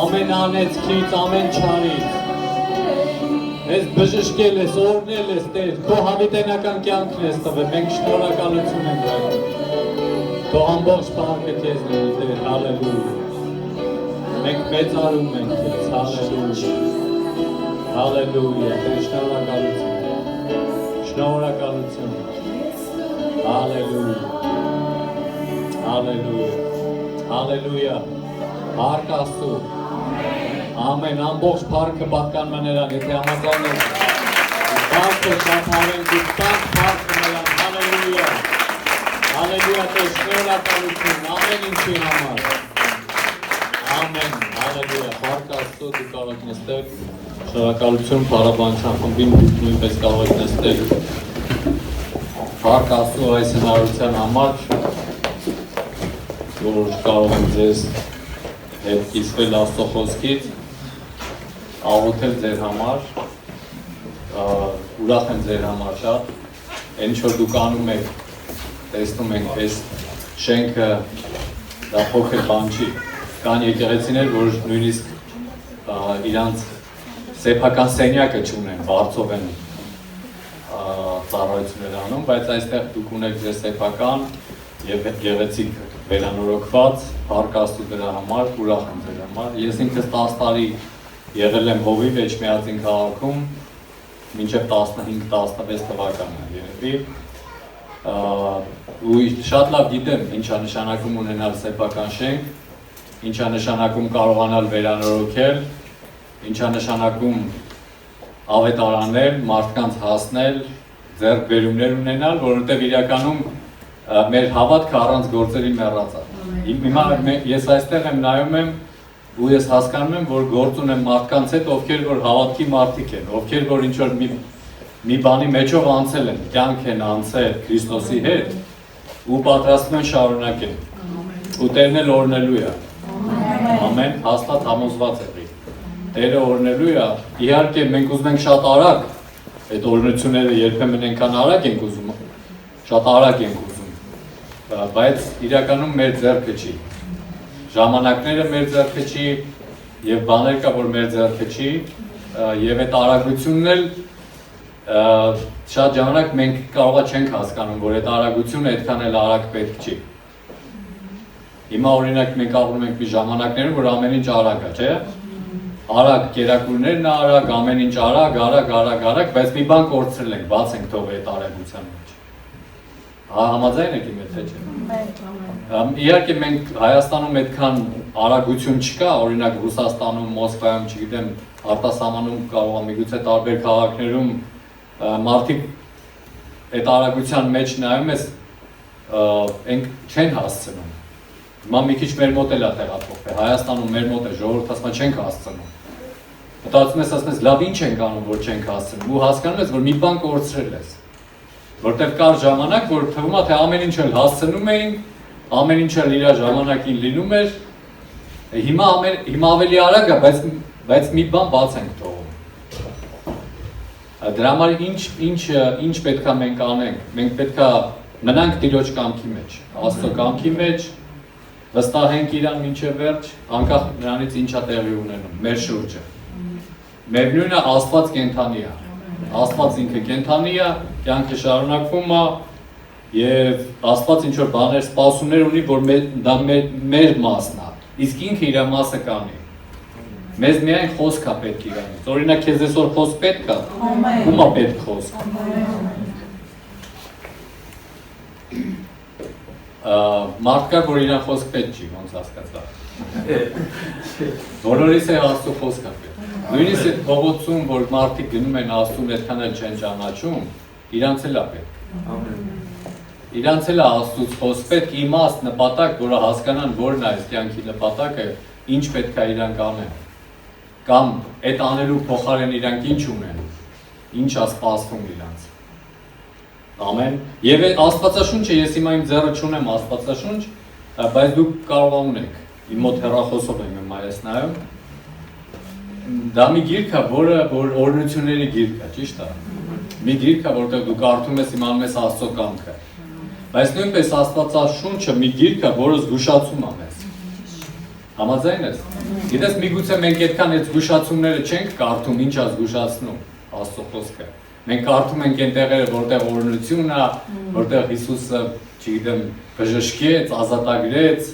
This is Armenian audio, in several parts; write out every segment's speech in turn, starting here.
Ամենանեցքից, ամեն չարից Ես բժշկել ես, օրնել ես, Տեր, քո հավիտենական կյանքն ես տվել, մենք շնորհակալություն ենք հայտնում Քո ամբողջ փառքը քեզ լինի, Տեր, հալելույա Մենք մեծարում ենք քեզ, հալելույա Հալելույա, Տեր, շնորհակալություն Հալելույա Հալելույա Հալելույա Փառք Աստծո Ամեն ամբողջ փառքը պատկանում է նրան, եթե համաձայն եք Բարձր շափարենք ու տանք փառքը նրան, հալելույա Հալելույա Տեր, շնորհակալություն, ամեն ինչի համար Ամեն, հալելույա, փառք Աստծո, դու կարող եք նստել, շնորհակալություն Փառաբանության խմբին, դուք նույնպես կարող եք նստել, փառք Աստծո այս հնարավորության համար, որ կարող եմ ձեզ հետ կիսվել Աստծո խոսքից, աղոթել ձեր համար, ուրախ եմ ձեր համար շատ, այն ինչ որ դուք անում եք, տեսնում ենք այս շենքը դա փոքր բան չի, կան եկեղեցիներ, որ նույնիսկ իրանց սեփական սենյակը չունեն, բարձով են ծառայություններ անում, բայց այստեղ դուք ունեք ձեր սեփական եւ գեղեցիկ վերանորոգված, փառք Աստծո դրա համար, ուրախ եմ ձեր համար։ Ես ինքս 10 տարի եղել եմ Հովիվ Էջմիածին քաղաքում, մինչև 15-16 թվականը երևի։ Ու շատ լավ գիտեմ ինչա նշանակում ունենալ սեփական շենք, ինչա նշանակում կարողանալ վերանորոգել, ինչա նշանակում ավետարանել, մարդկանց հասնել, ձեռքբերումներ ունենալ, որովհետև իրականում մեր հավատքը առանց գործերի մեռած է։ Հիմա ես այստեղ եմ նայում եմ ու ես հասկանում եմ, որ գործ ունեմ մարդկանց հետ, ովքեր որ հավատքի մարդիկ են, ովքեր որ ինչ որ մի բանի մեջով անցել են, կյանք են անցել Քրիստոսի հետ ու պատրաստվում են շարունակել։ Ու Տերն էլ օրհնելու է։ Ամեն, հաստատ համոզված եղի։ Տերը օրհնելու է։ Իհարկե մենք ուզում ենք շատ արագ, այդ օրհնությունները երբեմն այնքան արագ ենք ուզում, շատ արագ ենք ուզում, բայց իրականում մեր ձեռքը չի։ Ժամանակները մեր ձեռքը չի եւ բաներ կա, որ մեր ձեռքը չի եւ այդ արագությունն էլ շատ ժամանակ մենք կարողա չենք հասկանում, որ այդ արագությունը այդքան էլ արագ պետք չի։ Հիմա օրինակ մենք ապրում ենք մի ժամանակներում, որ ամեն ինչ արագ է, չէ՞։ Արագ կերակուրներն է արագ, ամեն ինչ արագ, բայց մի բան կորցրել ենք, բաց ենք թողել այդ արագության մեջ։ Համաձայն եք իմ հետ, թե չէ։ Իհարկե մենք Հայաստանում այդքան արագություն չկա, օրինակ Ռուսաստանում, Մոսկվայում, չգիտեմ, արտասահմանում կարող է միգուցե տարբեր քաղաքներում մարդիկ այդ արագության մեջ նայում ես, ենք չեն հասցնում։ Հիմա մի քիչ մեր մոտ էլ է տեղափոխվել, Հայաստանում մեր մոտ է, ժողովուրդը ասում է չենք հասցնում։ Մտածում ես, ասում ես, լավ ինչ ենք անում, որ չենք հասցնում, ու հասկանում ես, որ մի բան կորցրել ես։ Որտեվ կար ժամանակ, որ թվում է, թե ամեն ինչ էլ հասցնում էինք, ամեն ինչ էլ իր ժամանակին լինում էր, հիմա ավելի արագ է, բայց մի բան բաց ենք թողում։ Դրա համար ինչ պետք է մենք անենք, մենք պետք է մնանք Տիրոջ կամքի մեջ, Աստծո կամքի մեջ, վստահենք իրան մինչև վերջ, անկախ նրանից ինչա տեղի ունենում, մեր շուրջը։ Մեր նույնը Աստված կենդանի է, Աստված ինքը կենդանի է, կյանքը շարունակվում է եւ Աստված ինչ որ բաներ սպասումներ ունի, որ դա մեր մասն է, իսկ ինքը իր մասը կանի։ Մեզ միայն խոսք է պետք իրանից, օրինակ քեզ այսօր խոսք պետք է, ում է պետք խոսք։ Մարդ կա, որ իրան խոսք պետք չի, ոնց հասկացա։ Բոլորիս է Աստծո խոսք է պետք։ Նույնիսկ այդ փողոցում, որ մարդիկ գնում են Աստծուն այդքան էլ չեն ճանաչում, իրանց էլ է պետք։ Իրանց էլ է Աստծուց խոսք պետք, իմաստ, նպատակ, որը հասկանան որն է այս կյանքի նպատակը, ինչ պետք է իրանք անեն։ Կամ այդ անելու փոխարեն իրանք ինչ ունեն, ինչ է սպասվում իրանց։ Ամեն։ Եվ Աստվածաշունչը, ես հիմա իմ ձեռը չունեմ Աստվածաշունչ, բայց դուք կարող ունեք։ Իմ մոտ հեռախոսով եմ այս նայում։ Դա մի գիրք է, որ օրհնությունների գիրք է, ճիշտ է։ Մի գիրք է, որտեղ դու կարդում ես, իմանում ես Աստծո կամքը։ Բայց նույնպես Աստվածաշունչը մի գիրք է, որը զգուշացում է մեզ։ Համաձայն ես։ Գիտես, միգուցե մենք այդքան այդ զգուշացումները չենք կարդում, ինչ է զգուշացնում Աստծո խոսքը։ Մենք կարդում ենք այն տեղերը, որտեղ օրհնություն է, որտեղ Հիսուսը, չգիտեմ, բժշկեց, ազատագրեց,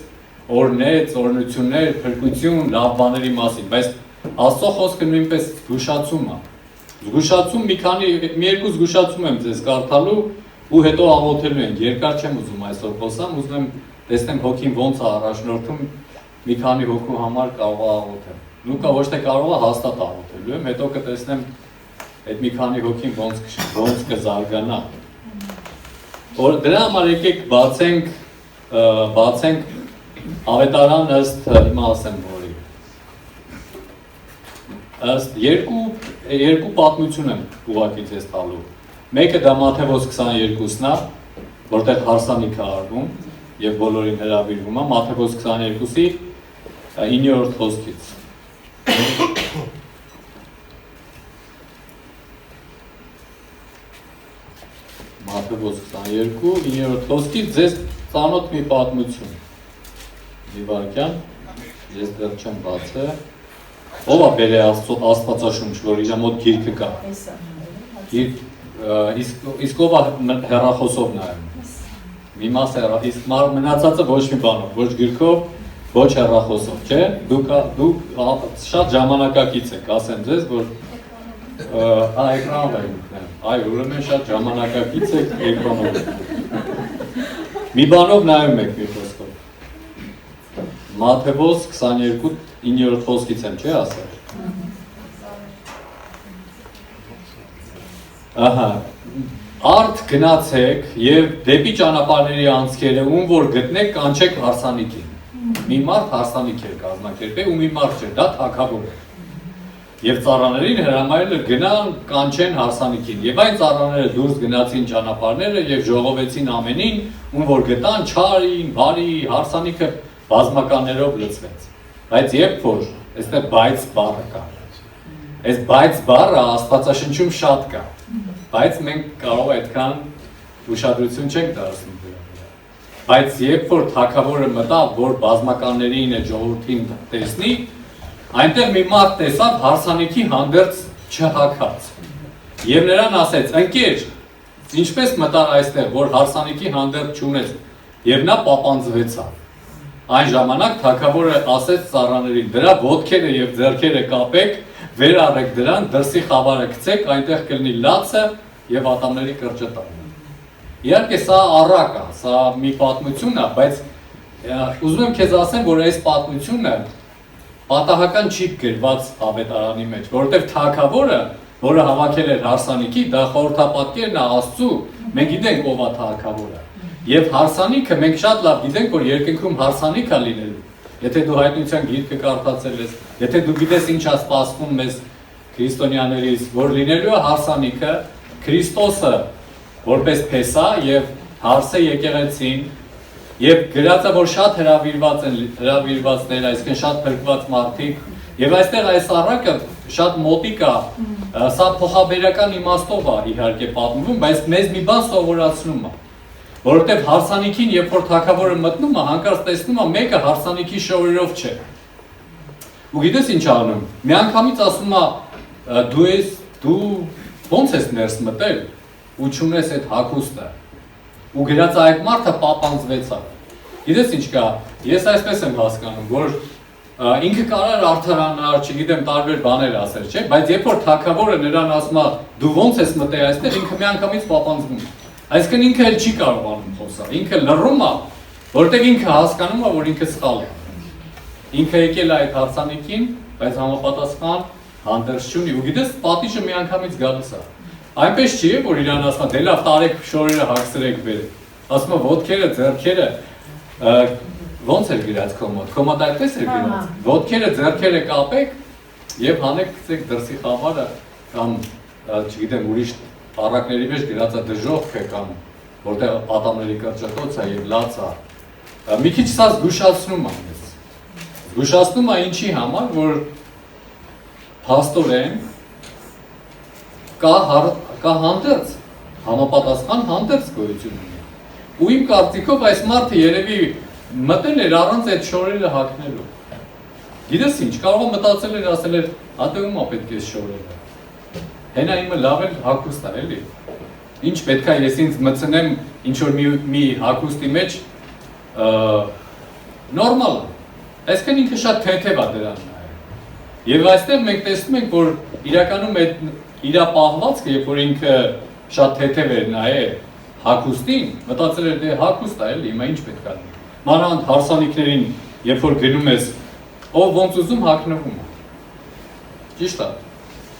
օրհնեց, օրհնություններ, փրկություն, լավ բաների մասին, բայց Աստծո խոսքը նույնպես զգուշացում է։ Զգուշացում մի երկու զգուշացում եմ ձեզ կարդալու ու հետո աղոթելու ենք։ Երկար չեմ ուզում այսօր խոսամ, ուզում եմ տեսնեմ հոգին ոնց է առաջնորդում, մի քանի հոգու համար կարող է աղոթել։ Լուկա ոչ թե կարող է, հաստատ աղոթելու եմ, հետո կտեսնեմ այդ մի քանի հոգին ոնց կզարգանա։ Դրա համար եկեք բացենք ավետարան ըստ հիմա ասեմ որի։ ըստ երկու պատմություն եմ ուղղակի ձեզ տալու։ Մեկը դա Մատթեոս 22-ն է, որտեղ հարսանիք է արվում եւ բոլորին հրավիրվում է Մատթեոս 22-ի 9-րդ խոսքից։ Մատթեոս 22, 9-րդ խոսքից ձեզ ծանոթ մի պատմություն։ Մի վարքյան, ես դեռ չեմ բացել։ Ով է բերել Աստվածաշունչ, որ իր մոտ գիրքը կա։ Իսկ ով է հեռախոսով նայում։ Մի մաս իսկ մնացածը ոչ մի բանով, ոչ գրքով, ոչ հեռախոսով, չէ՞։ Դուք շատ ժամանակակից եք, ասեմ ձեզ, որ էկրանով եք ունեն։ Այ ուրեմն շատ ժամանակակից եք էկրանով։ Մի բանով նայում եք մի խոսքով։ Մատթեոս 22 9-րդ խոսքից եմ, չէ՞ ասել։ Ահա, արդ գնացեք եւ դեպի ճանապարհների անցքերը, ում որ գտնեք, կանչեք հարսանիքին։ Մի մարդ հարսանիք էր կազմակերպել ու մի մարդ չէ, դա թագավոր էր։ Եվ ծառաներին հրամայել էր գնան կանչեն հարսանիքին։ Եվ այն ծառաները դուրս գնացին ճանապարհները եւ ժողովեցին ամենին, ում որ գտան չարին, բարի, հարսանիքը բազմականներով լցվեց։ Բայց երբ որ այստեղ բայց բառը կա։ Այս բայց բառը Աստվածաշնչում շատ կա։ Բայց մենք կարող այդքան ուշադրություն չենք դարձնում դրա վրա։ Բայց երբ որ թագավորը մտավ, որ բազմականներին է ժողովրդին տեսնի, այնտեղ մի մարդ տեսավ հարսանիքի հանդերձ չհագած։ Եվ նրան ասեց. «Ընկեր, ինչպես մտար այստեղ, որ հարսանիքի հանդերձ չունես»։ Եվ նա պապանձվեցավ։ Այն ժամանակ թագավորը ասեց ծառաներին. «Դրա ոտքերը եւ ձեռքերը կապեք, վեր առեք դրան, դրսի խավարը գցեք, այնտեղ կլինի լացը եւ ատամների կրճտանը»։ Իհարկե սա առակ է, սա մի պատմություն է, բայց ուզում եմ քեզ ասեմ, որ այս պատմությունը պատահական չի գրված ավետարանի մեջ, որովհետև թագավորը, որը հավաքել էր հարսանիքի, դա խորհրդապատկերն է Աստծու, մենք գիտենք ով է թագավորը։ Եվ հարսանիքը մենք շատ լավ գիտենք, որ երկնքում հարսանիք է լինելու։ Եթե դու հայտնության գիրքը կարդացել ես, եթե դու գիտես ինչ է սպասվում մեզ քրիստոնյաներից, որ լինելու է հարսանիքը, Քրիստոսը որպես փեսա եւ հարսը եկեղեցին, եւ գրած է, որ շատ հրավիրվածներ, այսինքն շատ փրկված մարդիկ, եւ այստեղ այս առակը շատ մոտիկ է, սա փոխաբերական իմաստով է իհարկե պատմվում, բայց մեզ մի բան սովորացնում է, որովհետեւ հարսանիքին, երբ որ թագավորը մտնում է, հանկարծ տեսնում է մեկը հարսանիքի շորերով չէ։ Ու գիտես ինչ անում։ Միանգամից ասում է դու ո՞նց ես ներս մտել ու չունես այդ հագուստը։ Ու գրած այդ մարդը պապանձվեցավ։ Գիտես ինչ կա, ես այսպես եմ հասկանում, որ ինքը կարող է արդարանալ, չգիտեմ, տարբեր բաներ ասել, չէ՞, բայց երբ որ թագավորը նրան ասում է, դու ո՞նց ես մտել այստեղ, ինքը միանգամից պապանձվում է։ Այսինքն ինքը էլ չի կարողանում խոսալ, ինքը լռում է, որովհետև ինքը հասկանում է, որ ինքը սխալ է։ Ինքը եկել է այդ հարսանիքին, բայց համապատասխան հանդերձ չունի, ու գիտես, պատիժը միանգամից գալիս է։ Այնպես չի, որ իրան ասում է, դե լավ, տարեք շորերը հագցրեք բերեք։ Ասում է, ոտքերը, ձեռքերը, ոնց էր գրած քո մոտ։ Քո մոտ այդպես էր գրած։ Ոտքերը, ձեռքերը կապեք եւ հանեք գցեք դրսի խավարը կամ չգիտեմ, ուրիշ առակների մեջ գրած է դժոխք է կամ որտեղ ատամների կրճտոց է եւ լաց է։ Մի քիչ սա զգուշացնում է մեզ։ Զգուշացնում է ինչի համար, որ փաստորեն կա հանդերձ, համապատասխան հանդերձ գոյություն ունի։ Ու իմ կարծիքով այս մարդը երևի մտել էր առանց այդ շորերը հագնելու։ Գիտես ինչ, կարող է մտածել էր, ասել էր, ատե ում է պետք է շորերը։ Հենա իմը լավ էլ հագուստ է, էլի։ Ինչ պետք է ես ինձ մտցնեմ ինչ որ մի հագուստի մեջ նորմալ է։ Այսինքն ինքը շատ թեթև է դրան նայել։ Եվ այստեղ մենք տեսնում ենք, որ իրականում այդ իր պահվածքը, երբ որ ինքը շատ թեթև էր նայել հագուստին, մտածել էր դե հագուստ է էլի, հիմա ինչ պետք է լինի։ Մանավանդ հարսանիքներին, երբ որ գնում ես, ով ոնց ուզում հագնվում է։ Ճիշտ է։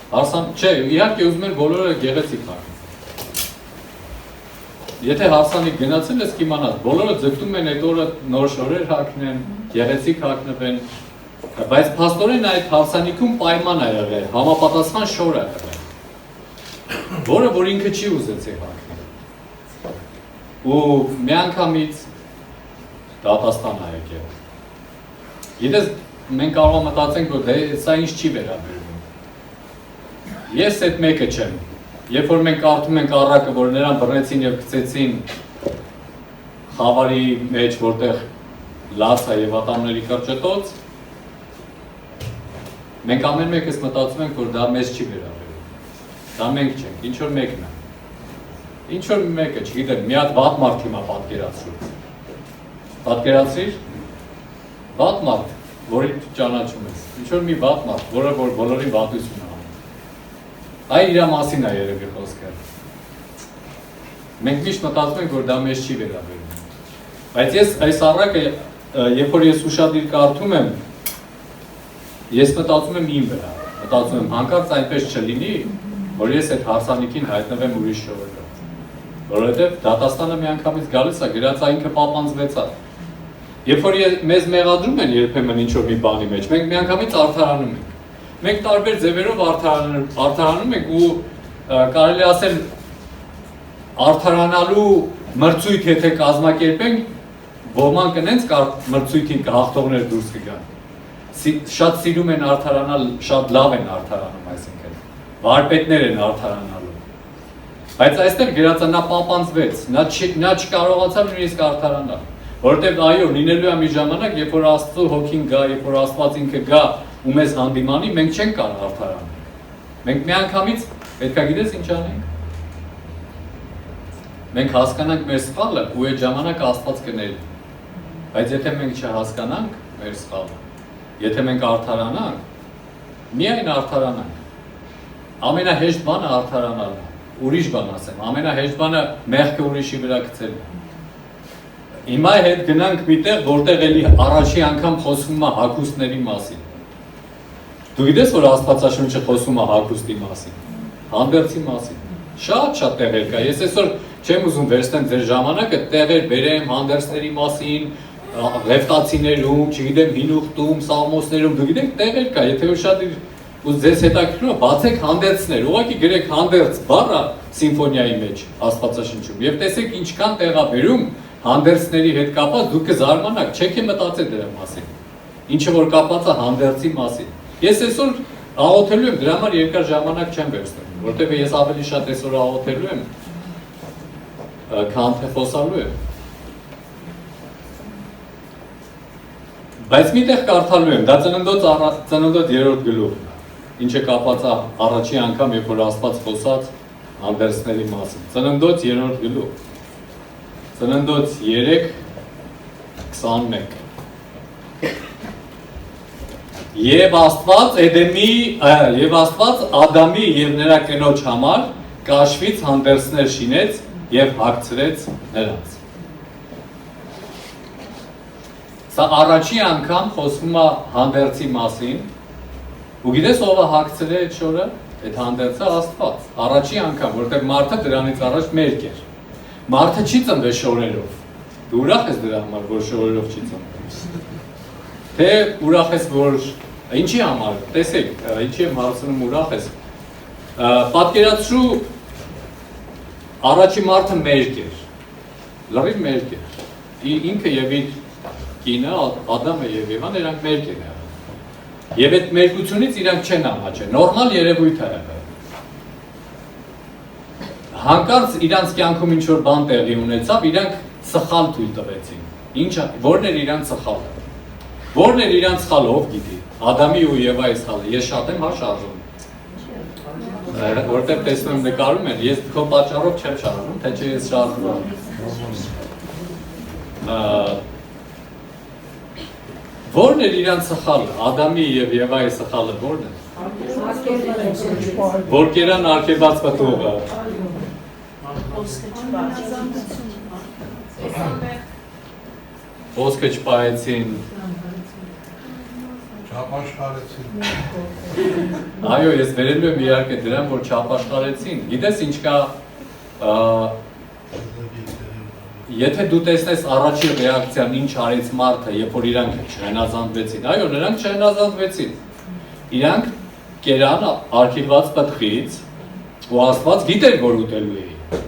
Չէ, իհարկե ուզում են բոլորը գեղեցիկ հագնեն։ Եթե հարսանիք գնացել ես կիմանաս, բոլորը ձգտում են այդ օրը նոր շորեր հագնեն, գեղեցիկ հագնվեն, Բայց փաստորեն այդ հարսանիքում պայման է եղել, համապատասխան շոր է եղել, որը որ ինքը չի ուզեցել հագնել։ Ու մի անգամից դատաստան է եկել։ Գիտես, մենք կարող մտածենք, որ սա ինչ չի վերաբերվում։ Ես այդ մեկը չեմ։ Երբ որ մենք կարդում ենք առակը, որ նրան բռնեցին եւ գցեցին խավարի մեջ, որտեղ լաց է եւ ատամների կրճտոց, մենք ամեն մեկս մտածում ենք, որ դա մեզ չի վերաբերում։ Դա մենք չենք, ինչ որ մեկն է։ Ինչ որ մեկը, չգիտեմ, մի հատ վատ մարդ հիմա պատկերացրու։ Պատկերացրիր, վատ մարդ, որի ճանաչում ես։ Ինչ որ մի վատ մարդ, որը որ բոլորին վատություն է անում։ Այ իր մասին է երևի խոսքը։ Մենք միշտ մտածում ենք, որ դա մեզ չի վերաբերում։ Բայց ես այս առակը, երբ որ ես ուշադիր կարդում եմ, ես մտածում եմ իմ վրա, մտածում եմ հանկարծ այնպես չլինի, որ ես այդ հարսանիքին հայտնվեմ ուրիշ շորերով, որովհետև դատաստանը մի անգամից գալիս է, գրած է ինքը պապանձվեց է։ Երբ որ մեզ մեղադրում են երբեմն ինչ-որ մի բանի մեջ, մենք մի անգամից արդարանում ենք։ Մենք տարբեր ձևերով արդարանում ենք ու կարելի ասել արդարանալու մրցույթ եթե կազմակերպենք, ոմանք նենց մրցույթին հաղթողներ դուրս կգան։ Շատ սիրում են արդարանալ, շատ լավ են արդարանում, այսինքն վարպետներ են արդարանալու։ Բայց այստեղ գրած է նա պապանձվեց, նա չկարողացավ նույնիսկ արդարանալ, որովհետև այո, լինելու է մի ժամանակ, երբ որ Աստծո հոգին գա, երբ որ Աստված ինքը գա ու մեզ հանդիմանի, մենք չենք կարող արդարանալ։ Մենք միանգամից պետք է գիտես ինչ անենք։ Մենք հասկանանք մեր սխալը ու այդ ժամանակ Աստված կների։ Բայց եթե մենք չհասկանանք մեր սխալը, եթե մենք արդարանանք, միայն արդարանանք։ Ամենահեշտ բանը արդարանալն է, ուրիշ բան ասեմ, ամենահեշտ բանը մեղքը ուրիշի վրա գցելն է։ Հիմա հետ գնանք միտեղ, որտեղ էլի առաջի անգամ խոսվում է հագուստների մասին։ Դու գիտես, որ Աստվածաշունչը խոսում է հագուստի մասին, հանդերձի մասին։ Շատ տեղեր կա։ Ես այսօր չեմ ուզում վերցնեմ ձեր ժամանակը, տեղեր բերեմ հանդերձների մասին, Ղևտացիներում, չգիտեմ, Հինուխտում, Սաղմոսներում, դու գիտեք, տեղեր կա, եթե շատ ձեզ հետաքրքրում է, բացեք հանդերձներ, ուղղակի գրեք հանդերձ բառը սիմֆոնիայի մեջ Աստվածաշնչում եւ տեսեք ինչքան տեղ է բերում հանդերձների հետ կապված, դուք կզարմանաք, չեք մտածել դրա մասին։ Ինչը որ կապված է հանդերձի մասին։ Ես այսօր աղոթելու եմ, դրա համար երկար ժամանակ չեմ վերցնում, որովհետեւ ես ավելի շատ այսօր աղոթելու եմ, քան թե խոսալու եմ։ Բայց միտեղ կարդալու եմ, դա ծննդոց 3-րդ գլուխն է, ինչը կապված է առաջի անգամ, երբ որ Աստված խոսած հանդերձների մասին։ Ծննդոց 3-րդ գլուխ։ Ծննդոց 3:21։ Եվ Աստված Ադամի եւ նրա կնոջ համար կաշվից հանդերձներ շինեց եւ հագցրեց նրանց։ Սա առաջի անգամ խոսվում է հանդերձի մասին, ու գիտես ով է հագցրել այդ շորը, այդ հանդերձը Աստված, առաջի անգամ, որտեղ մարդը դրանից առաջ մերկ էր։ Մարդը չի ծնվել շորերով, դու ուրախ ես դրա համար, որ շորերով չի ծնվել, թե ուրախ ես, որ ինչի համար, տեսեք, ինչի եմ հարցնում ուրախ ես, պատկերացրու առաջի մարդը մերկ էր, լրիվ մերկ էր, ինքը եւ իր կինը, Ադամը եւ Եվան, իրանք մերկ են եղել։ Եվ այդ մերկությունից իրանք չեն ամաչել, նորմալ երևույթ է եղել։ Հանկարծ իրանք կյանքում ինչ որ բան տեղի ունեցավ, իրանք սխալ թույլ տվեցին։ Ինչը, որն էր իրանք սխալը։ Որն էր իրանք սխալը, ով գիտի։ Ադամի ու Եվայի սխալը։ Ես շատ եմ շարժում։ Որտեղ տեսնում եմ նկարում են, ես քո պատճառով չեմ շարժում, թե չէ ես շարժում եմ։ Որն էր իրանք սխալը, Ադամի և Եվայի սխալը որն է։ Որ կերան արգելված պտուղը։ Խոսքը չպահեցին։ Չապաշխարեցին։ Այո, ես վերելու եմ իհարկե դրան, որ չապաշխարեցին։ Գիտես ինչ կա Եթե դու տեսնես առաջի ռեակցիան ինչ արեց մարդը, երբ որ իրանք չհնազանդվեցին, այո, նրանք չհնազանդվեցին։ Իրանք կերան արգելված պտղից ու Աստված գիտեր, որ ուտելու էին։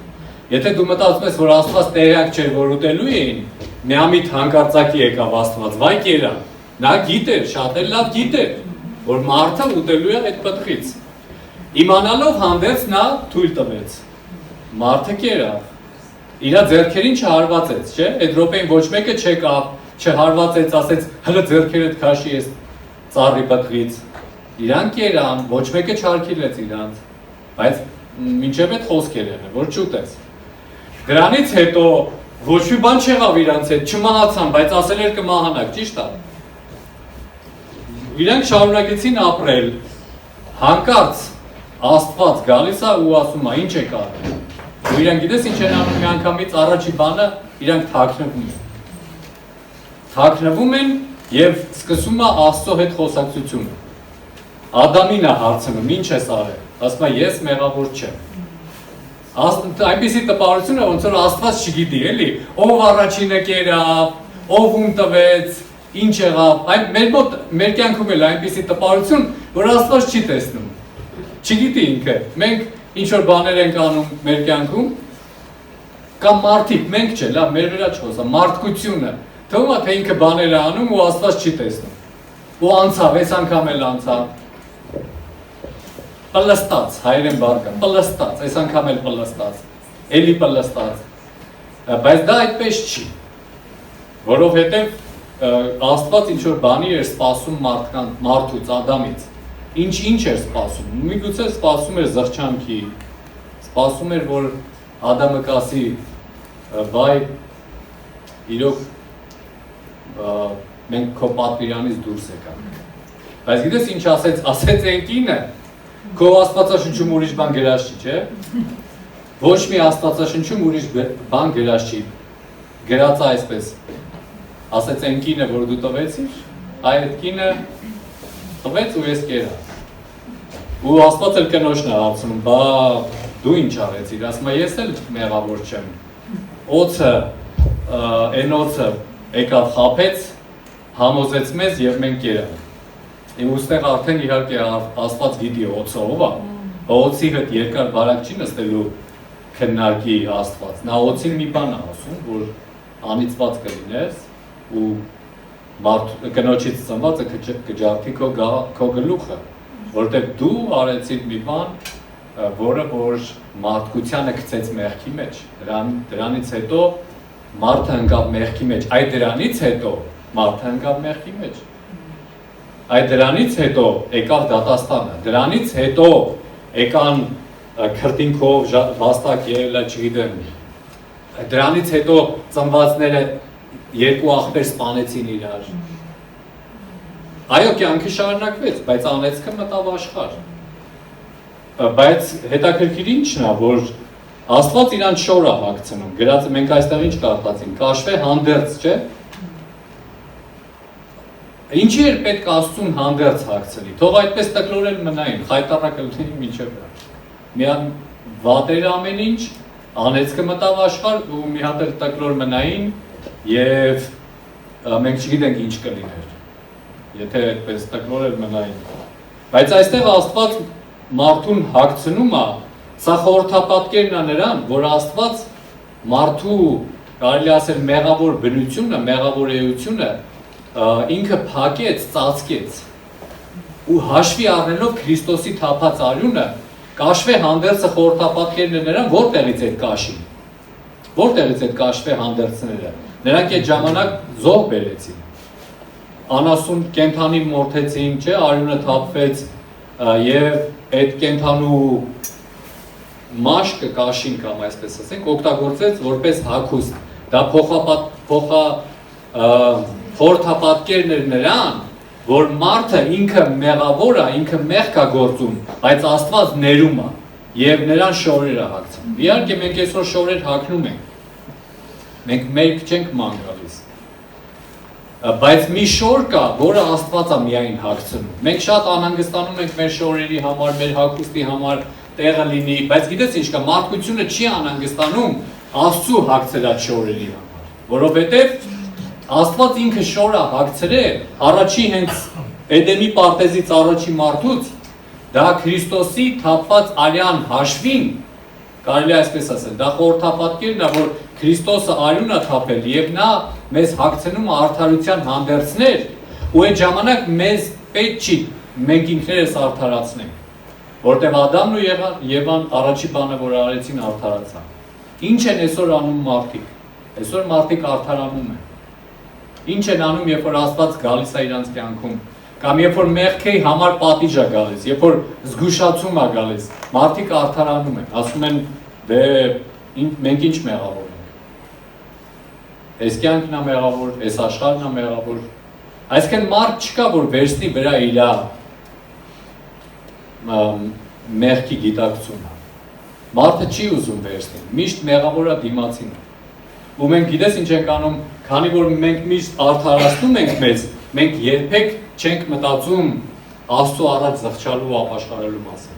Եթե դու մտածում ես, որ Աստված տեղյակ չէր, որ ուտելու էին, միամիտ հանկարծակի եկավ Աստված, վայ կերա։ Նա գիտեր, շատ էլ լավ գիտեր, որ մարդը ուտելու է այդ պտղից։ Իմանալով հանդերձ նա թույլ տվեց։ Մարդը կերավ։ Իրա ձեռքերին չհարվածեց, չէ՞։ Այդ րոպեին ոչ մեկը չեկավ, չհարվածեց, ասեց, հələ ձեռքերդ քաշի ես ծառի պտղից։ Իրանք կերան, ոչ մեկը չարգելեց իրանց, բայց մինչև այդ խոսքեր եղել, որ չուտես։ Դրանից հետո ոչ մի բան չեղավ իրանց հետ, չմահացան, բայց ասել էր կմահանաք, ճիշտ է։ Իրանք շարունակեցին ապրել, հանկարծ Աստված գալիս է ու ասում է, ինչ եք արել։ Ու իրանք գիտես ինչ են անում միանգամից առաջի բանը, իրանք թաքնվում են։ Թաքնվում են եւ սկսում է Աստծո հետ խոսակցությունը։ Ադամին է հարցնում, ինչ ես արել։ Ասում է, ես մեղավոր չեմ։ Այնպիսի տպավորություն է, ոնց որ Աստված չգիտի, էլի, ով առաջինը կերավ, ով ում տվեց, ինչ եղավ։ Մեր կյանքում էլ այնպիսի տպավորություն, որ Աստված չի տեսնում։ Չգիտի ինքը, մենք ինչ-որ բաներ ենք անում մեր կյանքում, կամ մարդիկ, մենք չէ, լավ, մեր վրա չխոսա, մարդկությունը, թվում է, թե ինքը բաներ է անում ու Աստված չի տեսնում, ու անցավ, այս անգամ էլ անցավ, պլստաց, հայերեն բառ կա, պլստաց, այս անգամ էլ պլստաց, էլի պլստաց, բայց դա այդպես չի, որովհետև Աստված ինչ-որ բանի էր սպասում մարդուց, Ադամից, ինչ էր սպասում, միգուցե սպասում էր զղջանքի, սպասում էր, որ Ադամը կասի, բայ, իրոք, մենք քո պատվիրանից դուրս եկանք, բայց գիտես ինչ ասեց են կինը, քո աստվածաշնչում ուրիշ բան գրած չի, չէ, ոչ մի աստվածաշնչում ուրիշ բան գրած չի, գրած է այսպես, ասեց են կինը, որ դու տվեցիր, այդ կինը տվեց ու ես կերա։ Ու Աստված էլ կնոջն է հարցնում, բա դու ինչ արեցիր, ասում է ես էլ մեղավոր չեմ։ Օձը, այն օձը եկավ խաբեց, համոզեց մեզ եւ մենք կերանք։ Ու ուստեղ արդեն իհարկե Աստված գիտի օձը ով է, օձի հետ երկար բարակ չի նստելու քննարկի Աստված։ Նա օձին մի բան է ասում, որ անիծված կլինես ու կնոջից ծնվածը կջարդի քո գլուխը, որտեղ դու արեցիր մի բան, որը որ մարդկությանը գցեց մեղքի մեջ, դրանից հետո մարդը ընկավ մեղքի մեջ, այդ դրանից հետո մարդը ընկավ մեղքի մեջ, այդ դրանից հետո եկավ դատաստանը, դրանից հետո եկան քրտինքով վաստակ ելելա չգիտեմ, դրանից հետո ծնվածները երկու աղբեր սպանեցին իրար։ Այո, կյանքը շարունակվեց, բայց անեծքը մտավ աշխարհ։ Բայց հետաքրքիր ինչն է, որ Աստված իրան շոր է հագցնում, գրածը մենք այստեղ ինչ կարդացինք, կաշվե հանդերձ, չէ։ Ինչի էր պետք Աստծուն հանդերձ հագցնի, թող այդպես տկլորել մնային, խայտառակը լինի մինչև միան վատեր ամեն ինչ, անեծքը մտավ աշխարհ ու մի հատ էլ տկլոր մնային և մենք չգիտենք ինչ կլիներ, եթե այդպես տկլորել մնային, բայց այստեղ Աստված մարդուն հագցնում է, սա խորհրդապատկերն է նրան, որ Աստված մարդու, կարելի ասել մեղավոր բնությունը, մեղավոր էությունը ինքը փակեց, ծածկեց ու հաշվի առնելով Քրիստոսի թափած արյունը, կաշվե հանդերձը խորհրդապատկերն է նրան, որտեղից այդ կաշին, որտեղից այդ կաշվե հանդերձները, նրանք այդ ժամանակ զոհ բերեցին, անասուն կենթանի մորթեցին, չէ, արյունը թափվեց և այդ կենթանու մաշկը կաշին կամ այսպես ասենք, օգտագործեց որպես հագուստ, դա խորհրդապատկերն էր նրան, որ մարդը ինքը մեղավոր է, ինքը մեղք է գործում, բայց Աստված ներում է և նրան շորեր է հագցնում։ Իհարկե մենք այսօր շորեր հագնում ենք, մենք մերկ չենք ման գալիս, բայց մի շոր կա, որը Աստված է միայն հագցնում։ Մենք շատ անհանգստանում ենք մեր շորերի համար, մեր հագուստի համար, տեղը լինի, բայց գիտես ինչ կա, մարդկությունը չի անհանգստանում, Աստծու հագցրած շորերի համար, որովհետև Աստված ինքը շորա հագցրել առաջի հենց Էդեմի պարտեզից առաջի մարդուց, դա Քրիստոսի թափված արյան հաշվին, կարելի է այսպես ասել, դա խորհրդապատկերն է, որ Քրիստոսը արյուն է թափել եւ նա մեզ հագցնում է արդարության հանդերձներ, ու այդ ժամանակ մեզ պետք չի մենք ինքներս արդարացնենք, որտեղ Ադամն ու Եվան առաջի բանը, որ արեցին, արդարացան։ Ինչ են այսօր անում մարդիկ։ Այսօր մարդիկ արդարանում են։ Ինչ են անում, երբ որ Աստված գալիս է իրանց կյանքում, կամ երբ որ մեղքի համար պատիժ է գալիս, երբ որ զգուշացում է գալիս, մարդիկ արդարանում են, ասում են, դե մենք ինչ մեղավոր ենք։ Այս կյանքն է մեղավոր, այս աշխարհն է մեղավոր։ Այսինքն մարդ չկա, որ վերցնի վրա իր մեղքի գիտակցությունը։ Մարդը չի ուզում վերցնել, միշտ մեղավորը դիմացին է։ Ու մենք գիտես ինչ ենք անում, քանի որ մենք միշտ արդարացնում ենք մեզ, մենք երբեք չենք մտածում Աստծո առաջ զղջալու ու ապաշխարելու մասին։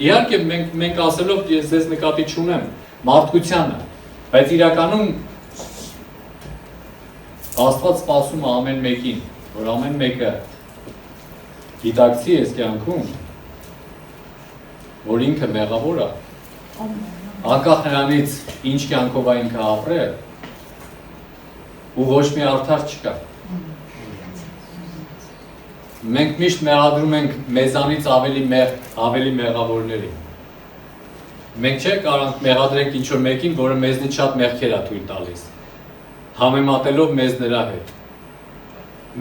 Իհարկե մենք ասելով ես ձեզ նկատի չունեմ մարդկությանը, բայց իրականում Աստված սպասում է ամեն մեկին, որ ամեն մեկը գիտակցի այս կյանքում, որ ինքը մեղավոր է, անկախ նրանից ինչ կյանքով է ինքը ապրել, ու ոչ մի արդար չկա։ Մենք միշտ մեղադրում ենք մեզանից ավելի մեղավորների։ Մենք չէ կարող մեղադրենք ինչ-որ մեկին, որը մեզնից շատ մեղքեր է թույլ տալիս, համեմատելով մեզ նրա հետ։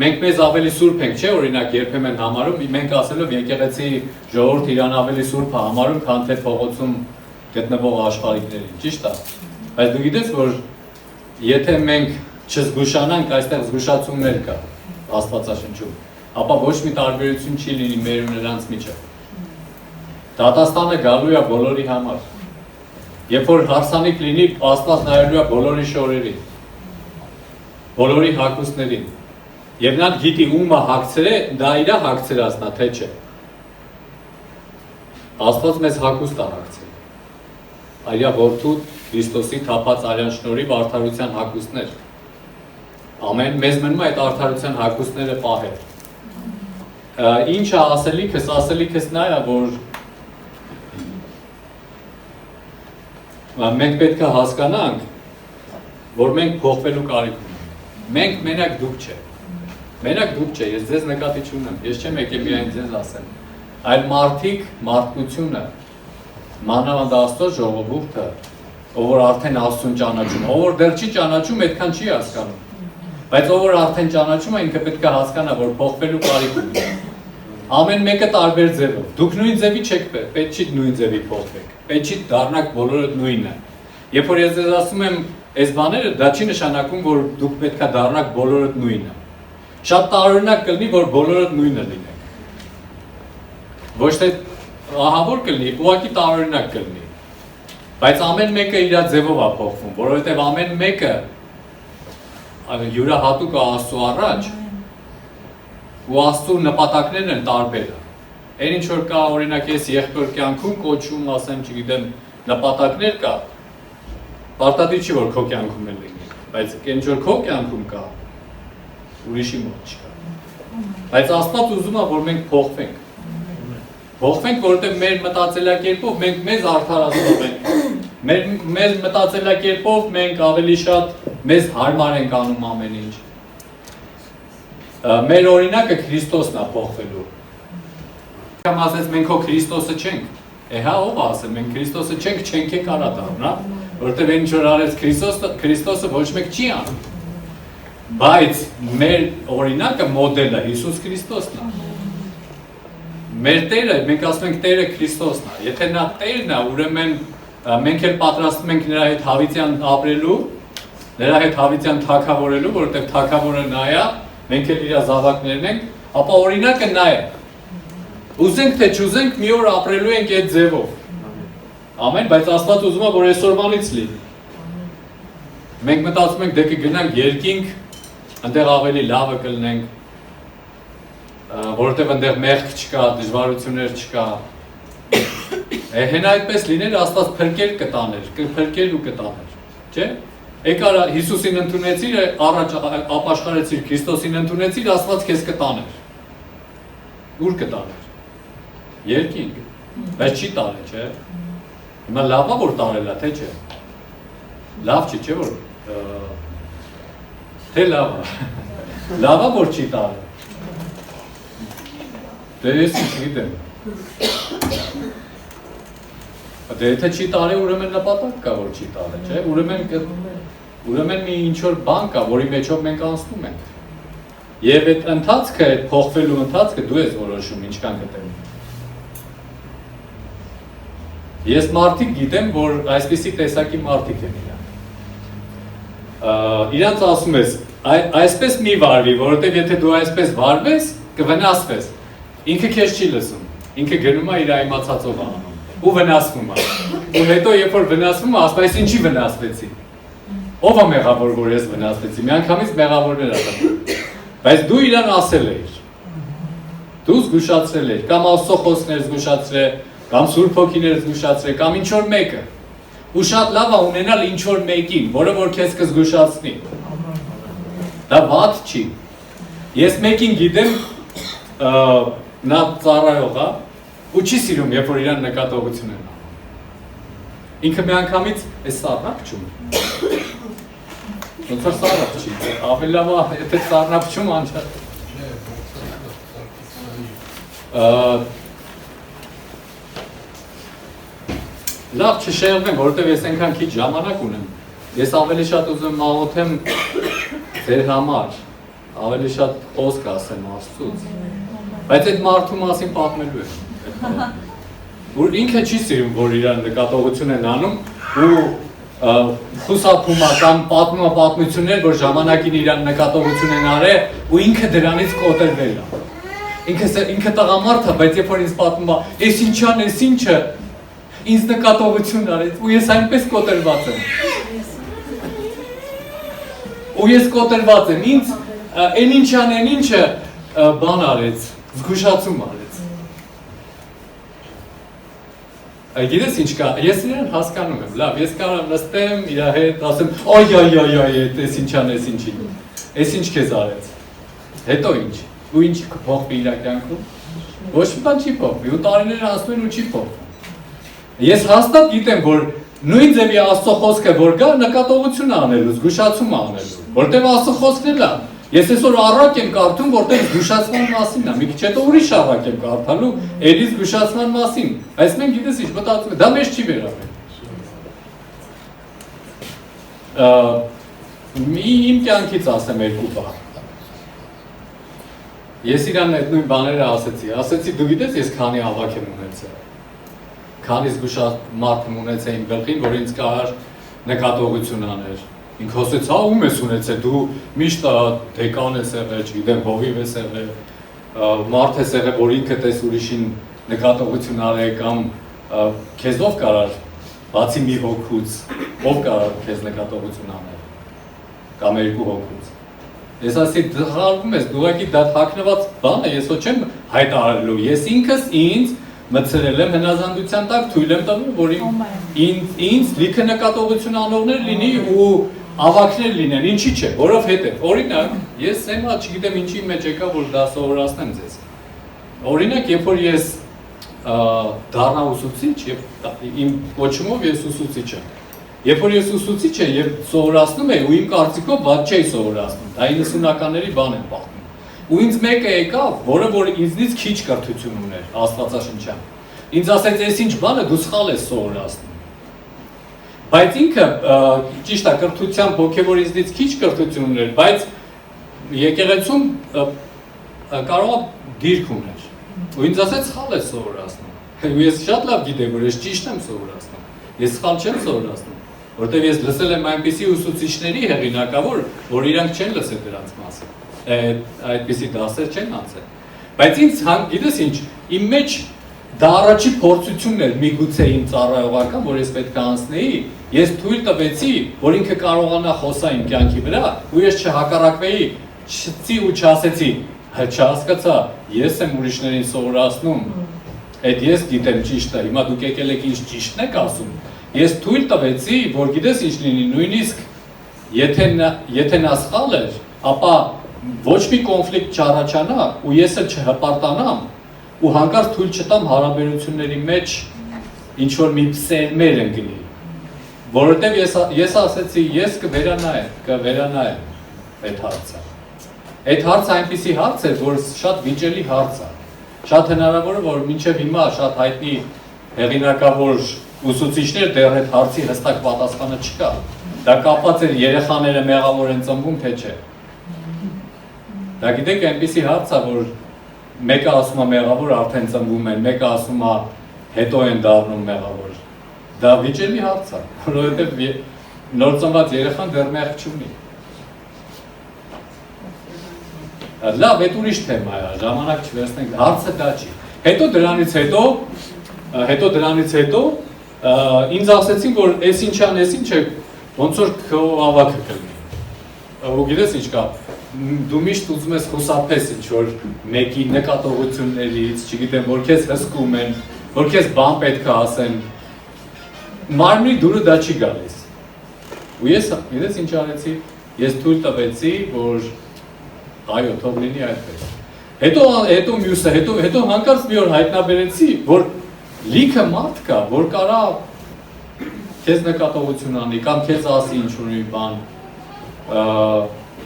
Մենք մեզ ավելի սուրբ ենք, չէ, օրինակ երբեմն համարում, մենք ասելով եկեղեցի ժողովուրդ իրան ավելի սուրբ է համարում, քան թե փողոցում գտնվող աշխարհիկներին, ճիշտ է։ Բայց դու գիտես, որ եթե մենք չզգուշանանք, այստեղ զգուշացումներ կա Աստվածաշնչում, ապա ոչ մի տարբերություն չի լինի մեր ու նրանց միջև։ Դատաստանը գալու է բոլորի համար։ Երբ որ հարսանիք լինի, Աստված նայելու է բոլորի շորերին, բոլորի հագուստներին։ Եվ նա գիտի ումը հագցրել, դա իր հագցրածն է, թե չէ։ Աստված մեզ հագուստ է հագցրել։ Այլյա որդու Քրիստոսի թափած արյան շնորհիվ արդարության հագուստներ։ Ամեն մեզ մնում է այդ արդարության հագուստները պահել։ Ինչ է ասելիքս նա է, որ մենք պետք է հասկանանք, որ մենք փոխվելու կարիք ունենք։ Մենք մենակ դուք չէ։ Մենակ դուք չէ, ես ձեզ նկատի չունեմ, ես չեմ եկել միայն ձեզ ասեմ, այլ մարդիկ, մարդկությունը, մանավանդ Աստծո ժողովուրդը, ով որ արդեն Աստծուն ճանաչում, ով որ դեռ չի ճանաչում, այդքան չի հասկանում։ Բայց ով որ արդեն ճանաչում է, ինքը պետք է հասկանա, որ փոխվելու կարիք ունի։ Ամեն մեկը տարբեր ձևով։ Դուք նույն ձևի չեք պետք չի նույն ձևի փոխվեք։ Պետք չի դառնաք բոլորը նույնը։ Երբ որ ես ձեզ ասում եմ այս բաները, դա չի նշանակում, որ դուք պետք է դառնաք բոլորը նույնը։ Շատ տարօրինակ կլինի, որ բոլորը նույնը լինեն։ Ոչ թե ահավոր կլինի, ուղղակի տարօրինակ կլինի։ Բայց ամեն մեկը իր ձևով է փոխվում, որովհետև ամեն մեկը յուրահատուկ է Աստծո առաջ, ու Աստծո նպատակներն են տարբեր։ Այն ինչ որ կա, օրինակ ես եղբոր կյանքում կոչում, ասեմ, չգիտեմ, նպատակներ կա, պարտադիր չի որ քո կյանքում են լինի, բայց այն ինչ որ քո կյանքում կա, ուրիշի մոտ չկա։ Բայց Աստված ուզում է, որ մենք փոխվենք։ Փոխվենք, որովհետև մեր մտածելակերպով մենք մեզ արդարացնում ենք։ Մեր մտածելակերպով մենք ավելի շատ մեզ հարմար ենք անում ամեն ինչ։ Մեր օրինակը Քրիստոսն է փոխվելու։ Կամ ասես մենք հո Քրիստոսը չենք։ Հա ով ասել, մենք Քրիստոսը չենք արա դառնա, որովհետև այն ինչ որ արեց Քրիստոսը ոչ մեկ չի անում։ Բայց մեր օրինակը մոդելը Հիսուս Քրիստոսն է։ Մեր Տերը, մենք ասում ենք Տերը Քրիստոսն է։ Եթե նա Տերն է, ուրեմն մենք էլ պատրաստվում ենք նրա հետ հավիտյան ապրելու, նրա հետ հավիտյան թագավորելու, որովհետև թագավորը նա է, մենք էլ իր զավակներն ենք, ապա օրինակը նա է։ Ուզենք թե չուզենք մի օր ապրելու ենք այդ ձևով։ Ամեն, բայց Աստված ուզում է, որ այսօրվանից լինի։ Մենք մտածում ենք դե կգնանք երկինք, այնտեղ ավելի լավը կլինենք, որովհետև այնտեղ մեղք չկա, դժվարություններ չկա։ Հեն այդպես լիներ, Աստված փրկել կտաներ, փրկել ու կտաներ։ չէ։ Եկար Հիսուսին ընդունեցիր, առաջ ապաշխարեցիր Քրիստոսին ընդունեցիր, Աստված քեզ կտաներ։ Ուր կտաներ։ Երկինք։ Բայց չի տարել, չէ։ Հիմա լավա որ տարել է, թե չէ։ Լավ չի, չէ՞ որ թե լավա։ Լավա որ չի տարել։ Դե ես չգիտեմ։ Դե եթե չի տարել, ուրեմն նպատակ կա, որ չի տարել, չէ՞։ Ուրեմն մի ինչ-որ բան կա, որի մեջով մենք անցնում ենք։ Եվ այդ ընթացքը, այդ փոխվելու ընթացքը դու ես որոշում ինչքան կտեմ։ Ես մարդիկ գիտեմ, որ այսպիսի տեսակի մարդիկ են իրանք։ Իրանց ասում ես, այսպես մի վարվի, որովհետև եթե դու այսպես վարվես, կվնասվես։ Ինքը քեզ չի լսում, ինքը գնում է իր իմացածով անում ու վնասվում է։ Ու հետո երբ որ վնասվում է, ասում ես ինչի վնասվեցի։ Ով է մեղավոր, որ ես վնասվեցի։ Միանգամից մեղավորներ ատում։ Բայց դու իրան ասել ես։ Դու զգուշացրել ես, կամ Աստծո խոսքներ զգուշացրել, կամ Սուրբ Հոգիներ զգուշացրել, կամ ինչ որ մեկը։ Ու շատ լավ է ունենալ ինչ որ մեկին, որը որ քեզ կզգուշացնի։ Դա վատ չի։ Ես մեկին գիտեմ, նա ծառայող է, ու չի սիրում, երբ որ իրան նկատողություն են անում։ Ինքը մի անգամից է սառնափչում։ Ոնց որ սառնափչի, ավելի լավ է, եթե սառնափչում անջատ։ Լավ չշեղվեմ, որովհետև ես այնքան քիչ ժամանակ ունեմ։ Ես ավելի շատ ուզում աղոթեմ ձեր համար, ավելի շատ խոսք ասեմ Աստծուց։ Բայց այդ մարդու մասին պատմելու եմ։ Որ ինքը չի սիրում, որ իրան նկատողություն են անում ու խուսափում է կամ պատմում է պատմություններ, որ ժամանակին իրան նկատողություն են արել ու ինքը դրանից կոտրվել է։ Ինքը տղամարդ է, բայց երբ որ ինձ պատմում է, «Էս ինչան, էս ինչը», ինձ նկատողություն արեց ու ես այնպես կոտրված եմ։ Ու ես կոտրված եմ, ինձ այն ինչան, այն ինչը բան արեց, զգուշացում արեց։ Գիտես ինչ կա, ես իրան հասկանում եմ, լավ, ես կարամ նստեմ իր հետ, ասեմ, այ, էս ինչան, էս ինչի, էս ինչ քեզ արեց, հետո ինչ, ու ինչ կփոխվի իր կյանքում, ոչ մի բան չի փոխվի, ու տարիները անցնում են ու չի փոխվում։ Ես հաստատ գիտեմ, որ նույն ձևի Աստծո խոսքը, որ կա, նկատողություն անելու, զգուշացում անելու, որտեղ Աստծո խոսքն էլ է։ Ես այսօր առակ եմ կարդում, որտեղ զգուշացման մասին է, մի քիչ հետո ուրիշ առակ եմ կարդալու, էլի զգուշացման մասին, բայց մենք գիտես ինչ մտածում ենք, դա մեզ չի վերաբերում։ Իմ կյանքից ասեմ երկու բան։ Ես իրան այդ նույն բաները ասեցի, դու գիտես ես քանի ավակ եմ ունեցել, քանի զգուշացած մարդ եմ ունեցել իմ գլխին, որ ինձ կարար նկատողություն աներ։ Ինքը ասեց, հա ում ես ունեցել, դու միշտ դեկան ես եղել, չգիտեմ, հովիվ ես եղել, մարդ ես եղել, որ ինքը տես ուրիշին նկատողություն արել կամ քեզ ով կարար, բացի մի հոգուց, ով կարար քեզ նկատողություն անել, կամ երկու հոգուց։ Ես ասի, դղարվում ես, դու ուղղակի դա թաքնված բան է, ես ոչ եմ հայտարարելու, ես ինքս ինձ մտցրել եմ հնազանդության տակ, թույլ եմ տվել, որ ինձ լիքը նկատողություն անողներ լինի ու ավակներ լինեն, ինչի չէ, որովհետև, օրինակ, ես հիմա չգիտեմ ինչի մեջ եկա, որ դա սովորացնեմ ձեզ։ Օրինակ, երբ որ ես դառնա ուսուցիչ, իմ կոչումով ես ուսուցիչ եմ։ Երբ որ ես ուսուցիչ եմ եւ սովորացնում եմ ու իմ կարծիքով ված չէի սովորացնում, դա 90-ականների բան եմ պատմում։ Ու ինձ մեկը եկավ, որ ինձնից քիչ կրթություն ուներ աստվածաշնչյան։ Ինձ ասեց, «Էս ինչ բանը դու սխալ ես սովորացնում»։ Բայց ինքը ճիշտ է, կրթությամբ հոգևոր ինձնից քիչ կրթություն ուներ, բայց եկեղեցում կարող է դիրք ուներ։ Ու ինձ ասեց, «Սխալ ես սովորացնում»։ Ու ես շատ լավ գիտեմ, որ ես ճիշտ եմ սովորացնում։ Ես սխալ չեմ սովորացնում, որտեղ ես լսել եմ այնպիսի ուսուցիչների հեղինակավոր, որ իրանք չեն լսել դրանց մասին։ Այդպիսի դասեր չեն անցել։ Բայց ինձ գիտես ինչ, իմ մեջ դա առաջի փորձությունն էր միգուցե իմ ծառայողական, որ ես պետք է անցնեի, ես թույլ տվեցի, որ ինքը կարողանա խոսա իմ կյանքի վրա, ու ես չհակառակվեի, չծի ու չասեցի, չհասկացա, ես եմ ուրիշներին սովորացնում, այդ ես գիտեմ ճիշտ է, հիմա դուք եկել եք ինձ ճիշտն եք ասում, Ես թույլ տվեցի, որ գիտես ինչ լինի, նույնիսկ եթե նա սխալ էր, ապա ոչ մի կոնֆլիկտ չառաջանա ու ես էլ չհպարտանամ ու հանկարծ թույլ չտամ հարաբերությունների մեջ ինչ որ մի սերմեր ընկնի, որովհետև ես ասեցի, ես կվերանայեմ այդ հարցը։ Այդ հարցը այնպիսի հարց է, որ շատ վիճելի հարց է։ Շատ հնարավոր է, որ մինչև հիմա շատ հայտնի հեղինակավոր ուսուցիչներ դեռ այդ հարցի հստակ պատասխանը չկա։ Դա կապված է երեխաները մեղավոր են ծնվում, թե չէ։ Դա գիտեք, այնպիսի հարց է, որ մեկը ասում է մեղավոր արդեն ծնվում են, մեկը ասում է հետո են դառնում մեղավոր։ Դա վիճելի հարց է, որովհետև նոր ծնված երեխան դեռ մեղք չունի։ Լավ, այդ ուրիշ թեմա է, ժամանակ չվերցնենք, հարցը դա չի։ Հետո դրանից հետո ինձ ասեցին, որ այս ինչան, այս ինչ է, ոնց որ քո ավակը կլինի։ Ու գիտես ինչ կա, դու միշտ ուզում ես խուսափես ինչ որ մեկի նկատողություններից, չգիտեմ, որ քեզ հսկում են, որ քեզ բան պետք է ասեն։ Մարմնի դուրը դա չի գալիս։ Ու ես գիտես ինչ արեցի, ես թույլ տվեցի, որ այո, թող լինի այդպես։ Հետո մյուսը, հետո հանկարծ մի օր հայտնաբերեցի, որ լիքը մարդ կա, որ կարա քեզ նկատողություն անի, կամ քեզ ասի ինչ-որ մի բան,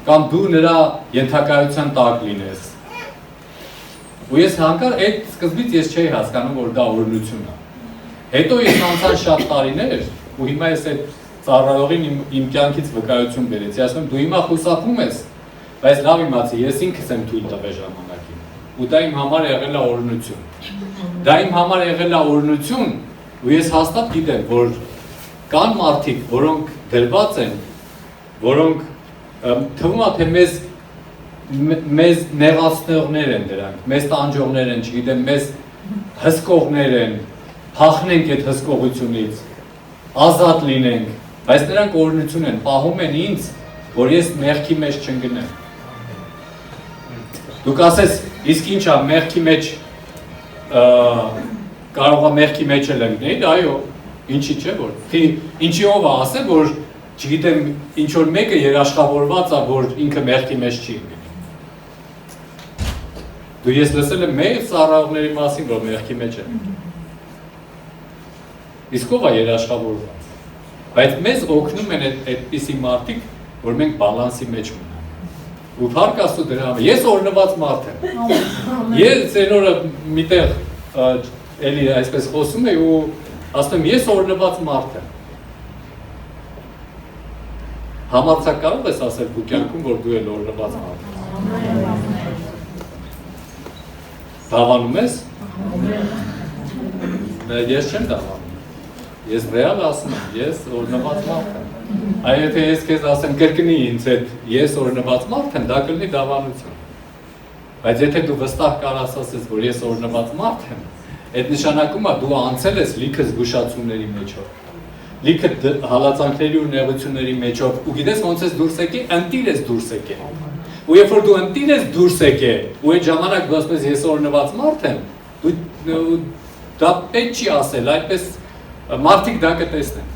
կամ դու նրա ենթակայության տակ լինես։ Ու ես հանկարծ այդ սկզբից ես չէի հասկանում, որ դա օրհնություն է։ Հետո ես անցան շատ տարիներ, ու հիմա ես այդ ծառայողին իմ կյանքից վկայություն բերեցի, ասում եմ դու հիմա խուսափում ես, բայց լավ իմացի, ես ինքս եմ թույլ տվել ժամանակին, ու դա իմ համար եղել է օրհնություն։ Դա իմ համար եղել է օրհնություն, ու ես հաստատ գիտեմ, որ կան մարդիկ, որոնք դրված են, որոնք թվում է թե մեզ նեղացնողներ են դրանք, մեզ տանջողներ են, չգիտեմ, մեզ հսկողներ են, փախնենք այդ հսկողությունից, ազատ լինենք, բայց նրանք օրհնություն են, պահում են ինձ, որ ես մեղքի մեջ չընկնեմ։ Դուք ասես, իսկ ինչ է, մեղքի մեջ կարող է մեղքի մեջ էլ ընկնել, այո, ինչի չէ, որ ինչի ով է ասել, որ չգիտեմ, ինչ որ մեկը երաշխավորված է, որ ինքը մեղքի մեջ չի ընկնի։ Դու ես լսել եմ մեր ծառայողների մասին, որ մեղքի մեջ են ընկնի։ Իսկ ով է երաշխավորված։ Բայց մեզ օգնում են այդպիսի մարդիկ, որ մենք բալանսի մեջ մնանք։ Ու փառք Աստծո դրա համար։ Ես օրհնված մարդ եմ։ Ես այն օրը միտեղ էլի այսպես խոսում եի ու ասում եմ ես օրհնված մարդ եմ։ Համարձակ կարող ես ասել քո կյանքում, որ դու ես օրհնված մարդ ես։ Դավանում ես։ Ես չեմ դավանում։ Ես ռեալ ասում եմ, ես օրհնված մարդ եմ։ Այ եթե ես քեզ ասեմ կրկնի ինձ այդ ես օրհնված մարդ եմ, դա կլինի դավանություն։ Բայց եթե դու վստահ կարաս ասես, որ ես օրհնված մարդ եմ, այդ նշանակում է դու անցել ես լիքը զգուշացումների մեջով, լիքը հալածանքների ու նեղությունների մեջով, ու գիտես ոնց ես դուրս եկել, ընտիր ես դուրս եկել։ Ու երբ որ դու ընտիր ես դուրս եկել, ու այդ ժամանակ դու ասես ես օրհնված մարդ եմ, դու դա պետք չի ասել, այդպես մարդիկ դա կտեսնեն։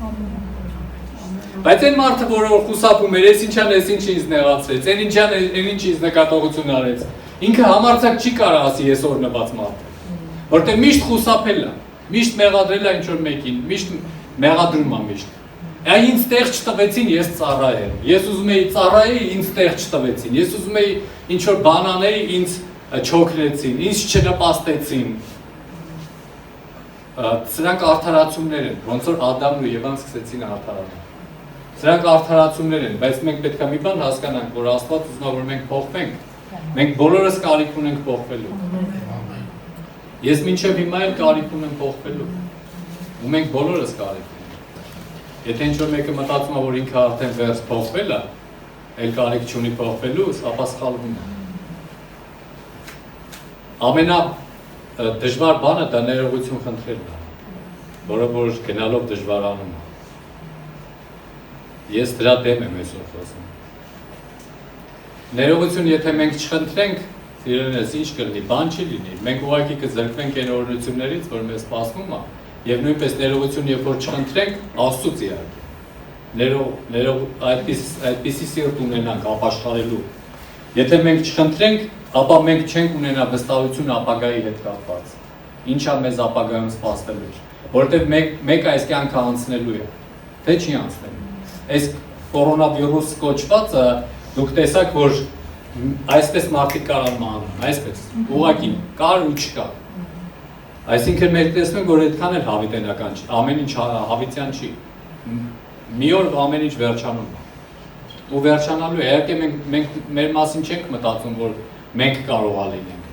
Բայց այն մարդը, որը խուսափում էր, այս ինչան էս ինչ ինձ նեղացրեց, այն ինչան այն ինչ ինձ նկատողություն արեց, ինքը համարձակ չի կարող ասի ես օրհնված մարդ եմ, որտեղ միշտ խուսափել է, միշտ մեղադրել է ինչ-որ մեկին, միշտ մեղադրում է միշտ։ Այ ինձ տեղ չտվեցին, ես ծառայեմ։ Ես ուզում էի ծառայեի, ինձ տեղ չտվեցին։ Ես ուզում էի ինչ-որ բան անել, ինձ չօգնեցին, ինձ չնպաստեցին։ Սրանք արդարացումներ են, ոնց որ Ադամն ու Եվան սկսեցին արդարանալ։ Սրանք արդարացումներ են, բայց մենք պետք է մի բան հասկանանք, որ Աստված ուզում է, որ մենք փոխվենք։ Մենք բոլորս կարիք ունենք փոխվելու։ Ես մինչև հիմա էլ կարիք ունեմ փոխվելու։ Ու մենք բոլորս կարիք ունենք։ Եթե ինչ-որ մեկը մտածում է, որ ինքը արդեն վերջ փոխվել է, այլ կարիք չունի փոխվելու, ապա սխալվում է։ Ամենադժվար բանը դա ներողություն խնդրելն է, որը որ գնալով դժվարանում է։ Ես դրա դեմ եմ այսօր խոսում։ Ներողություն, եթե մենք չխնդրենք, սիրելիներս, ինչ կլինի, բան չի լինի։ Մենք ուղղակի կզրկվենք այն օրհնություններից, որ մեզ սպասվում է, եւ նույնպես ներողություն երբ որ չընտրենք, Աստծուց իհարկե։ Ներող այդպիսի սիրտ ունենանք ապաշխարելու։ Եթե մենք չխնդրենք, ապա մենք չենք ունենա վստահություն ապագայի հետ կապված։ Ինչա մեզ ապագայում սպասվելու, որովհետև մեկ այս կյանքը անցնելու է, թե չի անցնելու։ Այս կորոնավիրուս կոչվածը դուք տեսաք, որ այսպես մարդիկ կարան մահանան, այսպես, ուղղակի կար ու չկար։ Այսինքն մենք տեսնում ենք, որ այդքան էլ հավիտենական չի, ամեն ինչ հավիտյան չի։ Մի օր ամեն ինչ վերջանում է։ Ու վերջանալու է, իհարկե մենք մեր մասին չենք մտածում, որ մենք կարող լինենք։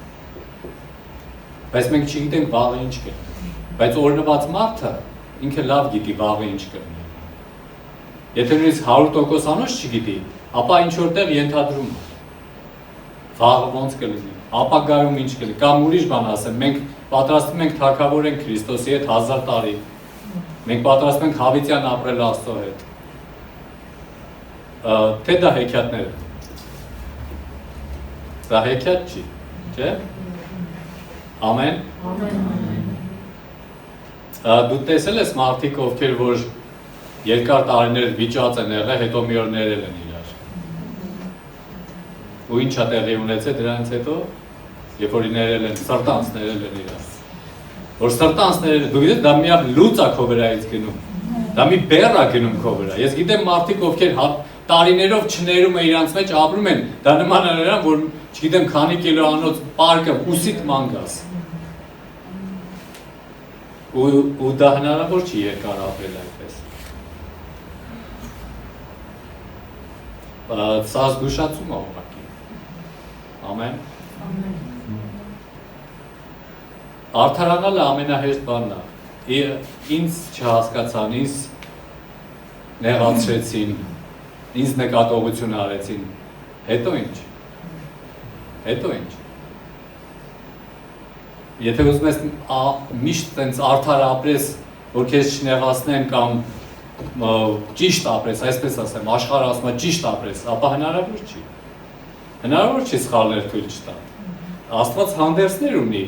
Բայց մենք չգիտենք վաղը ինչ կլինի։ Բայց օրհնված մարդը ինքը լավ գիտի վաղը ինչ կլինի։ Եթե նույնիսկ 100% անոց չգիտի, ապա ինչ որտեղ ենթադրում է։ Վաղը ոնց կլինի, ապագայում ինչ կլինի, կամ ուրիշ բան ասեմ, մենք պատրաստվում ենք թագավորենք Քրիստոսի հետ 1000 տարի։ Մենք պատրաստվում ենք հավիտյան ապրել Աստծո հետ։ Թե դա հեքիաթներ է։ Դա հեքիաթ չի, չէ՞։ Ամեն։ Դու տեսել ես մարդիկ, ովքեր որ երկար տարիներ վիճած են եղել, հետո մի օր ներել են իրար։ Ու ինչա տեղի ունեցել դրանից հետո, երբ որ ներել են, սրտանց ներել են իրար։ Որ սրտանց ներել են, դու գիտես, դա մի հատ լուծ է քո վրայից գնում։ Դա մի բեռ է գնում քո վրա։ Ես գիտեմ մարդիկ, ովքեր տարիներով չներում է իրանց մեջ ապրում են, դա նման է նրան, որ չգիտեմ քանի կիլոանոց պարկը ուսիդ մանգաս։ Ու դա հնարավոր չի երկար ապրել այդպես։ Սա զգուշացում է ուղղակի։ Ամեն։ Արդարանալը ամենահեշտ բանն է։ Ինձ չհասկացան, ինձ նեղացրեցին, ինձ նկատողություն արեցին, հետո ինչ, եթե ուզում ես միշտ տենց արդար ապրես, որ քեզ չնեղացնեն կամ ճիշտ ապրես, այսպես ասեմ, աշխարհը ասում է ճիշտ ապրես, ապա հնարավոր չի սխալներ թույլ չտա, Աստված հանդերձներ ունի,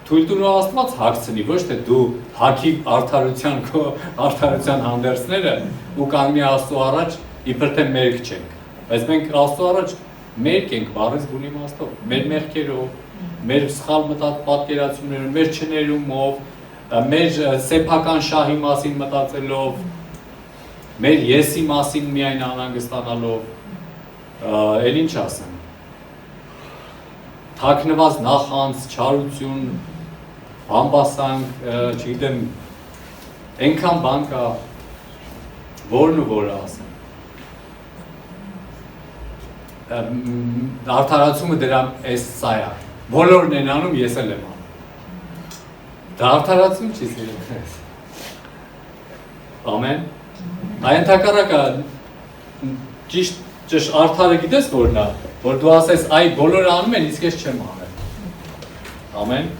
թույլ տուր ու Աստված հագցնի, ոչ թե դու հագի արդարության հանդերձները ու կանգնի Աստծո առաջ իբր թե մերկ չենք, բայց մենք Աստծո առաջ մերկ ենք բառից բուն իմաստով, մեր մեղքերով, մեր սխալ պատկերացումներով, մեր չներումով, մեր սեփական շահի մասին մտածելով, մեր եսի մասին միայն անհանգստանալով, էլ ինչ ասեմ, թաքնված նախանց, չարություն, բամբասանք, չգիտեմ, այնքան բան կա, որն ու որը ասեմ։ Արդարացումը դրա էս սա է, բոլորն են անում, ես էլ եմ անում։ Դա արդարացում չի սիրում։ Ամեն։ Այն թակարակը ճիշտ արդարը գիտես որն է, որ դու ասես այ բոլորը անում են, իսկ ես չեմ անել։ Ամեն։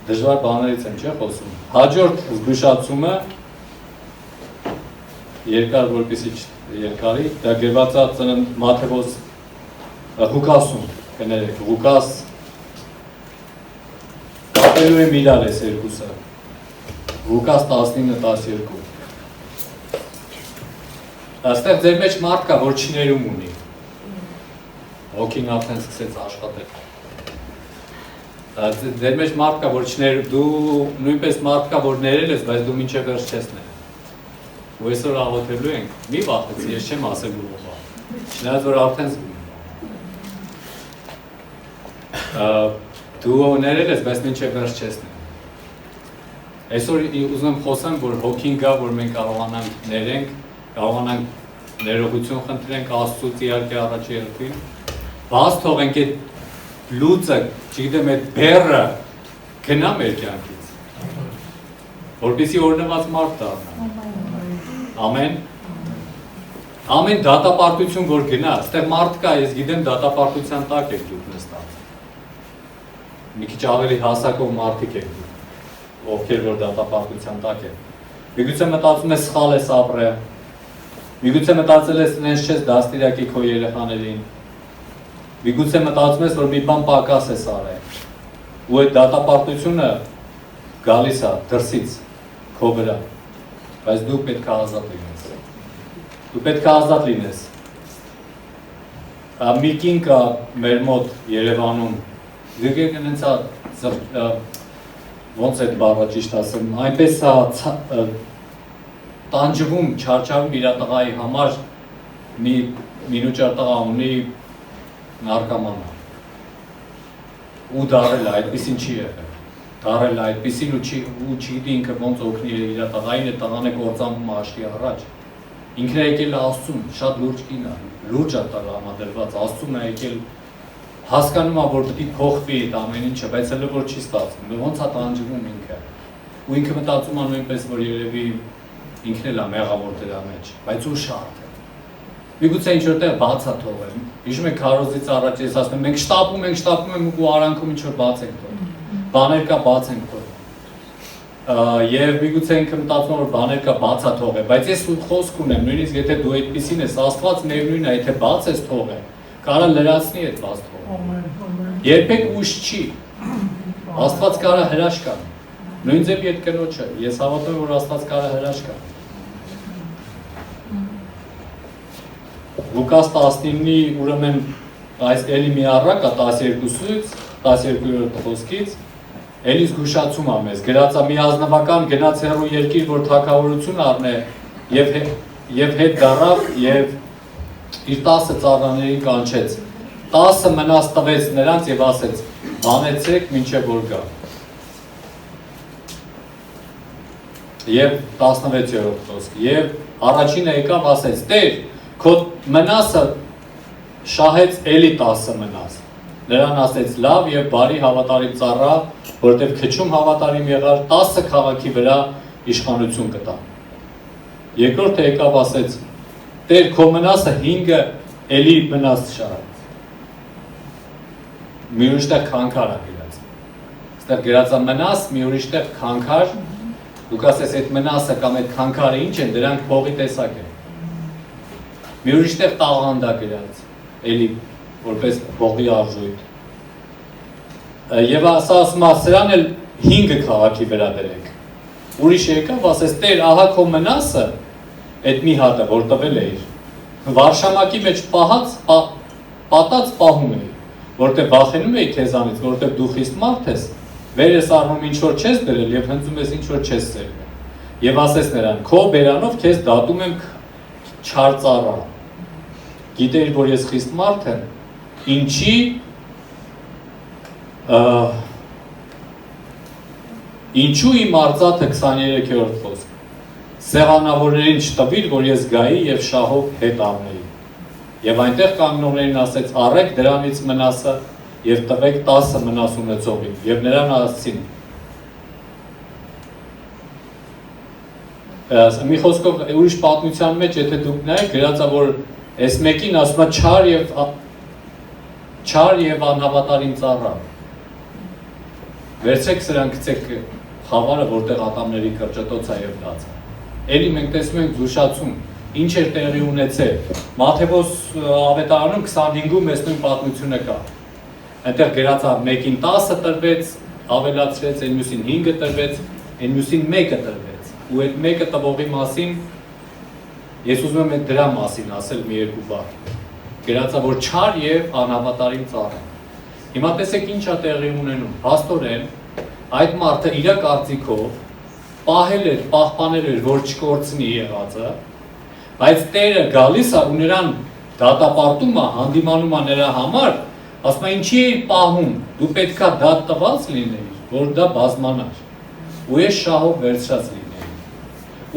Դժվար բաներից եմ չէ խոսում։ Հաջորդ զգուշացումը երկար որպեսի երկարի, դա գրված է ծնունդ Մատթեոս Ղուկասում, կներեք, Ղուկաս կապելու եմ իրար ես երկուսը, Ղուկաս 19-12 Աստեղ ձեր մեջ մարդ կա, որ չներում ունի, հոգին արդեն սկսեց աշխատել Ձեր մեջ մարդ կա, որ չներում, դու նույնպես մարդ կա, որ ներել ես, բայց դու մինչև վերջ չես ներել ու այսօր աղոթելու ենք, մի վախեցի, ես չեմ ասելու ուղղա, չնայած որ արդեն զգում դու ներել ես, բայց մինչև վերջ չես ներել Այսօր ուզում եմ խոսեմ, որ հոգին գա, որ մենք կարողանանք ներենք, կարողանանք ներողություն խնդրենք Աստծուց իհարկե առաջի հերթին, բաց թողենք այդ լուծը, չգիտեմ այդ բեռը գնա մեր կյանքից, որպեսզի օրհնված մարդ դառնա Ամեն Ամեն դատապարտություն որ գնա, այստեղ մարդ կա, ես գիտեմ դատապարտության տակ եք դուք նստած Մի քիչ ավելի հասակով մարդիկ եք դուք ովքեր որ դատապարտության տակ են Միգուցե մտածում ես սխալ ես ապրել Միգուցե մտածել ես նենց չես դաստիարակի քո երեխաներին Միգուցե մտածում ես որ մի բան պակաս ես արել ու այդ դատապարտությունը գալիս է դրսից քո վրա, բայց դու պետք է ազատ լինես։ Դու պետք է ազատ լինես։ Մի կին կա մեր մոտ Երևանում, դուք հենց ոնց այդ բառը ճիշտ ասեմ, այնպես է տանջվում, չարչարվում իր տղայի համար մի մինուճար տղա ունի նարկոման է։ Ու դարել է, այդպեսին չի եղել։ Դարել է այդպեսին ու չի գիտի ինքը ոնց օգնի իր տղային, այդ տղան է կործանվում աշտի առաջ։ Ինքն է եկել Աստծուն, շատ լուրջ կին է, լուրջ է տրամադրված, Աստծուն է եկել, հասկանում է, որ պետք է փոխվի այդ ամեն ինչը, բայց հələ որ չի ստացվում, ոնց է տանջվում ինքը։ Ու ինքը մտածում է նույնպես, որ երևի ինքն էլ է մեղավոր դրա մեջ, բայց ու շատ է։ Միգուցե ինչ-որտեղ բաց է թողել։ Հիշում եք քարոզից առաջ ես ասում եմ, մենք շտապում ենք ու արանքում ինչ-որ բաց ենք թողել։ Բաներ կա բաց ենք թողել։ Եվ միգուցե ինքը մտածում է, որ բաներ կա բաց է թողել, բայց ես խոսք ունեմ, նույնիսկ եթե դու այդպեսին ես, Աստված միևնույն է, եթե բաց ես թողել, կարա լրացնի այդ բաց թողել։ Երբեք ուշ չի։ Աստված կարա հրաշք անի։ Նույն ձև այդ կնոջը, ես հավատում եմ, որ Աստված կարա հրաշք անի։ Լուկաս 19-ի ուրեմն այս էլի մի առակ է 12-ից, 12-րդ խոսքից, էլի զգուշացում է մեզ, գրած է մի ազնվական գնաց հեռու երկիր, որ թագավորություն առնե եւ հետ դառավ եւ իր 10 ծառաներին կանչեց, 10 մնաց տվեց նրանց եւ ասեց, բանեցեք մինչեւ որ գա։ Եվ 16-րդ խոսք, եւ առաջինը եկավ ասեց, Տեր, քո մնասը շահեց էլի 10 մնաս։ Նրան ասեց լավ եւ բարի հավատարիմ ծառա, որտեղ քչում հավատարիմ եղար 10 քաղաքի վրա իշխանություն կտա։ Երկրորդը եկավ ասեց. Տեր քո մնասը 5-ը էլի մնաս շահեց։ Մի ուրիշտեղ քանքար է գրած։ Այստեղ գրած է մնաս, մի ուրիշտեղ քանքար։ Դուք ասես այդ մնասը կամ այդ քանքարը ինչ են, դրանք փողի տեսակ են։ Մի ուրիշտեղ տաղանդ է գրած, էլի որպես փողի արժույթ։ Եվ ասում է, սրան էլ 5 քաղաքի վրա դրեք։ Ուրիշ եկավ, ասես, Տեր, ահա քո մնասը, այդ մի հատը, որ տվել էիր, վարշամակի մեջ պատած պահում էի, որտեղ վախենում էի քեզանից, որտեղ դու խիստ մարդ ես, վեր ես առնում ինչ որ չես դրել եւ հնձում ես ինչ որ չես սերվել։ Եվ ասես նրան, քո բերանով քեզ դատում եմ չար ծառա։ Գիտեիր, որ ես խիստ մարդ եմ, ինչու իմ արծաթը 23-րդ խոսք, սեղանավորներին չտվիր, որ ես գայի և շահով հետ առնեի։ Եվ այնտեղ կանգնողներին ասեց, առեք դրանից մնասը և տվեք 10 մնաս ունեցողին, և նրան ասցին։ Մի խոսքով ուրիշ պատմության մեջ, եթե դուք նայեք, գրած է, որ այս մեկին ասում է չար և անհավատարիմ ծառա։ Վերցեք սրան գցեք խավարը, որտեղ ատամների կրճտոց է և լաց է։ Էլի մենք տեսնում ենք զուշացում, ինչ էր տեղի ունեցել։ Մաթեոս ավետարանում 25-ում այս նույն պատմությունը կա։ Այնտեղ գրած է մեկին 10 տրվեց, ավելացրեց, այն մյուսին 5 տրվեց, այն մյուսին 1 տրվեց։ Ու այդ 1 տվողի մասին ես ուզում եմ դրա մասին ասել մի երկու բառ։ Գրած է, որ չար և անհավատարիմ ծառա։ Հիմա տեսեք ինչ է տեղի ունենում։ Փաստորեն այդ մարդը իր կարծիքով պահել էր, պահպանել էր, որ չկորցնի եղածը, բայց Տերը գալիս է ու նրան դատապարտում է, հանդիմանում է նրա համար, ասում է ինչի էիր պահում, դու պետքա դատ տված լինեիր, որ դա բազմանար, ու ես շահով վերցրած լինեի։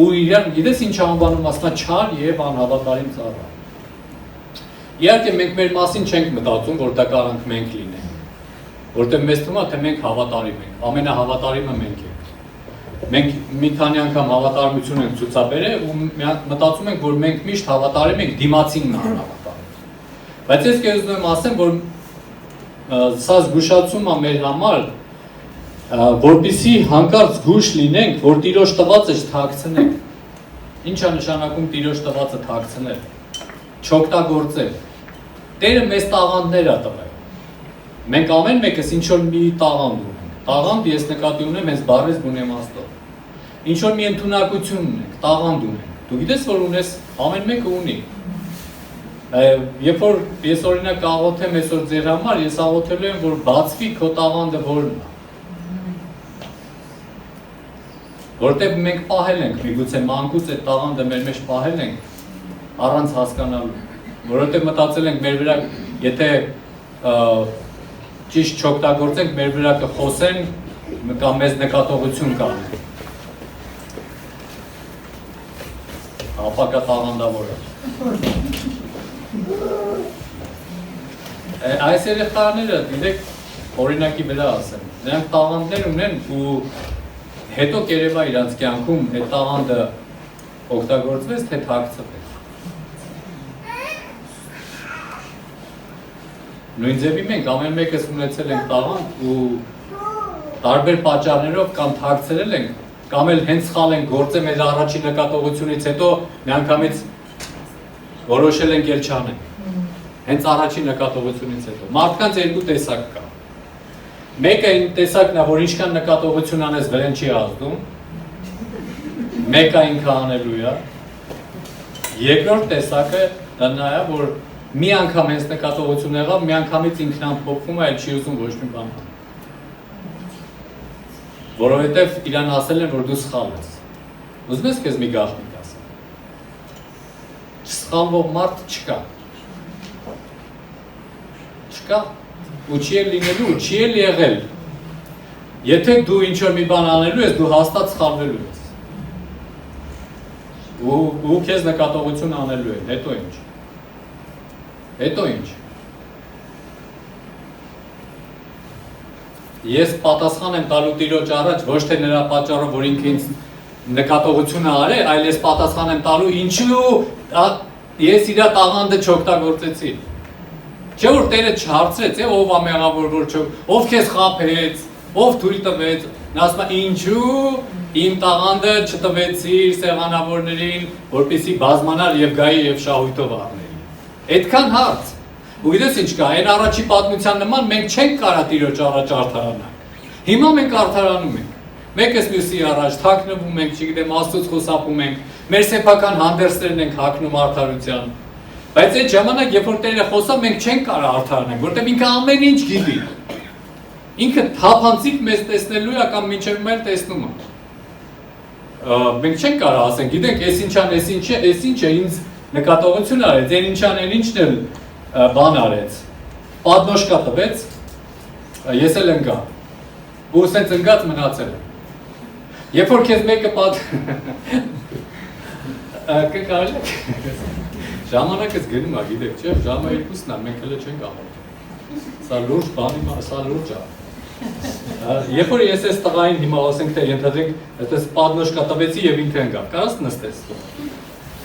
Ու իրան գիտես ինչ անվանում, ասում է չար և անհավատարիմ ծառա։ Իհարկե մենք մեր մասին չենք մտածում, որ դա կարանք մենք լինենք, որտեղ մեզ թվում է, թե մենք հավատարիմ ենք, ամենահավատարիմը մենք ենք։ Մենք մի քանի անգամ հավատարմություն ենք ցուցաբերել ու մտածում ենք, որ մենք միշտ հավատարիմ ենք, դիմացինն է անհավատարիմ։ Բայց ես ուզում եմ ասեմ, որ սա զգուշացում է մեր համար, որպեսզի հանկարծ զգույշ լինենք, որ Տիրոջ տվածը չթաքցնենք։ Ինչ է նշանակում Տիրոջ տվածը թաքցնել, չօգտագործել։ Տերը մեզ տաղանդներ է տվել։ Մենք ամեն մեկս ինչ որ մի տաղանդ ունենք։ Տաղանդ ես նկատի ունեմ հենց բառից բունեմաստով։ Ինչ որ մի ընդունակություն ունենք, տաղանդ ունենք։ Դու գիտես որ ունես, ամեն մեկը ունի։ Երբ որ ես օրինակ աղոթեմ այսօր ձեր համար, ես աղոթելու եմ որ բացվի քո տաղանդը որն է։ Որտեղ մենք պահել ենք, միգուցե մանկուց այդ տաղանդը մեր մեջ պահել ենք առանց հասկանալու։ Որովհետև մտածել ենք մեր վրա, եթե ճիշտ չօգտագործենք, մեր վրա կխոսեն կամ մեզ նկատողություն կանեն։ Ապակա տաղանդավոր է։ Այս երեխաները, դիտեք, օրինակի վրա ասեմ, նրանք տաղանդներ ունեն ու հետո կերևա իրանց կյանքում այդ տաղանդը օգտագործվեց, թե թաքցվեց։ Նույն ձևի մենք ամեն մեկս ունեցել ենք տաղանդ ու տարբեր պատճառներով կամ թաքցրել ենք, կամ էլ հենց սխալ ենք գործել մեր առաջին նկատողությունից հետո միանգամից որոշել ենք ել չանենք։ Հենց առաջին նկատողությունից հետո։ Մարդկանց երկու տեսակ կա։ Մեկը այն տեսակն է, որ ինչքան նկատողություն անես վրեն չի ազդում։ Մեկը ինքը անելու է։ Երկրորդ տեսակը դա նա է, որ մի անգամ հենց նկատողություն եղավ, մի անգամից ինքն ամփոփվում է, այլ չի ուզում ոչ մի բան անել։ Որովհետև իրան ասել են, որ դու սխալ ես։ Ուզում ես քեզ մի գաղտնիք ասեմ։ Սխալվող մարդ չկա։ Չկա։ Ու չի էլ լինելու, ու չի էլ եղել։ Եթե դու ինչ-որ մի բան անելու ես, դու հաստատ սխալվելու ես։ Ու քեզ նկատողություն անելու են, հետո ինչ։ Հետո ինչ։ Ես պատասխան եմ տալու Տիրոջ առաջ, ոչ թե նրա պատճառով, որ ինքը ինձ նկատողությունը արել, այլ ես պատասխան եմ տալու ինչու ես իր տաղանդը չօգտագործեցի։ Չէ որ Տերը չհարցրեց, ով է մեղավոր, որ ով քեզ խաբեց, ով թույլ տվեց, նա ասում է ինչու իմ տաղանդը չտվեցիր սեղանավորներին, որպեսզի բազմանար եւ գայի եւ շահույթով առների։ Այդքան հարց։ Ու գիտես ինչ կա, այն առաջի պատմության նման մենք չենք կարա Տիրոջ առաջ արդարանանք։ Հիմա մենք արդարանում ենք։ Մեկս մյուսի առաջ թաքնվում ենք, չգիտեմ, Աստծուց խոսապում ենք, մեր սեփական հանդերձներն ենք հագնում արդարության։ Բայց այդ ժամանակ, երբ որ Տերը խոսա, մենք չենք կարա արդարանենք, որտեղ ինքը ամեն ինչ գիտի։ Ինքը թափանցիկ մեզ տեսնելու է կամ մինչև մեր տեսնում է։ Մենք չենք կարա ասենք, գիտենք, այս ինչան, այս ինչ է ինձ նկատողություն արեց, այն ինչան, այն ինչն էլ բան արեց, պատնոշկա տվեց, ես էլ ընկա, ու սենց ընկած մնացել եմ։ Երբ որ քեզ մեկը կարելի է, ժամանակս գնում է, գիտեք, չէ, ժամը 2-ն է, մենք հələ չենք աղոթում։ Սա լուրջ բանի, սա լուրջ է։ Երբ որ ես այս տղային հիմա ասենք, թե ենթադրենք, այդպես պատնոշկա տվեցի և ինքը ընկա, կարաս նստես։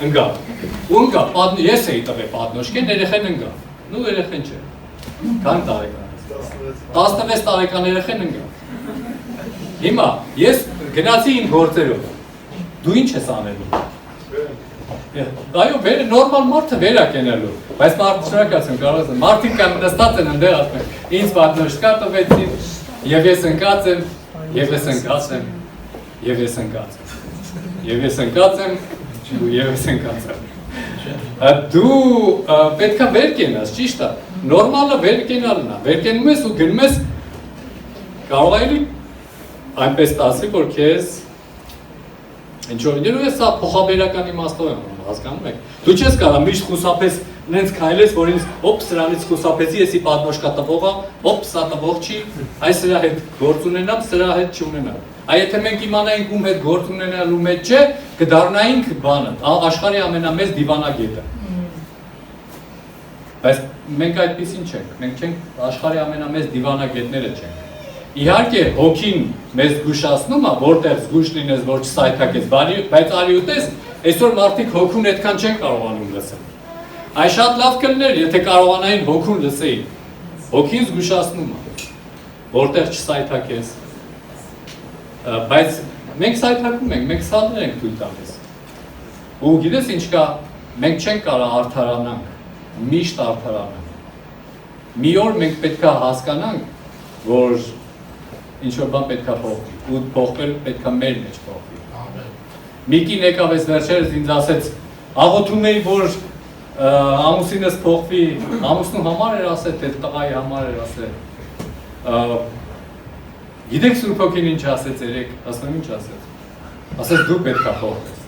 Ընկա, ու ընկա, ես էի տվել պատնոշկեն, երեխեն ընկա, նու երեխեն չէ, քան տարեկան ես, 16 տարեկան երեխեն ընկա, հիմա, ես գնացի իմ գործերով, դու ինչ ես անելու, այո, նորմալ մարդը վեր է կենելու, բայց շնորհակալություն կարող եմ, մարդիկ կան նստած են ընդեղ ասում են, ինձ պատնոշկա տվեցին, և ես ընկած եմ, և ես ընկած եմ, և ես ընկած եմ, և ես ընկած եմ, և ես ընկած եմ, դու պետքա վեր կենաս, ճիշտ է, նորմալը վեր կենալն է, վեր կենում ես ու գնում ես, կարող այլի այնպես տասի, որ քեզ ինչ-որ լինելու ես սա փոխաբերական իմաստով եմ հասկանում եք, դու չես կարա միշտ խուսափես նենց քայլես, որ ինձ ոպ սրանից խուսափեցի, եսի պատնոշկա տվողա, ոպ սա տվող չի, այս սրա հետ գործ ունենամ, սրա հետ չունենամ, այ եթե մենք իմանայինք ում հետ գործ ունենալու մեջ չէ, կդառնայինք բանը, աշխարհի ամենամեծ դիվանագետը, բայց մենք այդպիսին չենք, մենք չենք աշխարհի ամենամեծ դիվանագետները չենք, իհարկե հոգին մեզ զգուշացնում է, որտեղ զգուշ լինես, որ չսայթակես, բայց արիուտես, այսօր մարդիկ հոգուն այդքան չեն կարողանում լսել, այ շատ լավ կլներ, եթե կարողանային հոգուն լսեին, հոգին զգուշացնում է, որտեղ չսայթակես, բայց մենք սայթակում ենք, մենք սալներ ենք թույլ տալիս, ու գիտես ինչ կա, մենք չենք կարա արդարանանք, միշտ արդարանանք, մի օր մենք պետք է հասկանանք, որ ինչ որ բան պետք է փոխվի, ու փոխվել պետք է մեր մեջ փոխվի։ Միկին եկավ այս վերջերս ինձ ասեց, աղոթում էի, որ ամուսինս փոխվի, ամուսնու համար էր ասել, թե տղայի համար էր ասել։ Գիտեք Սուրբ Հոգին ինչ ասեց երեք, ասում ինչ ասեց։ Ասեց դու պետք է փոխվես։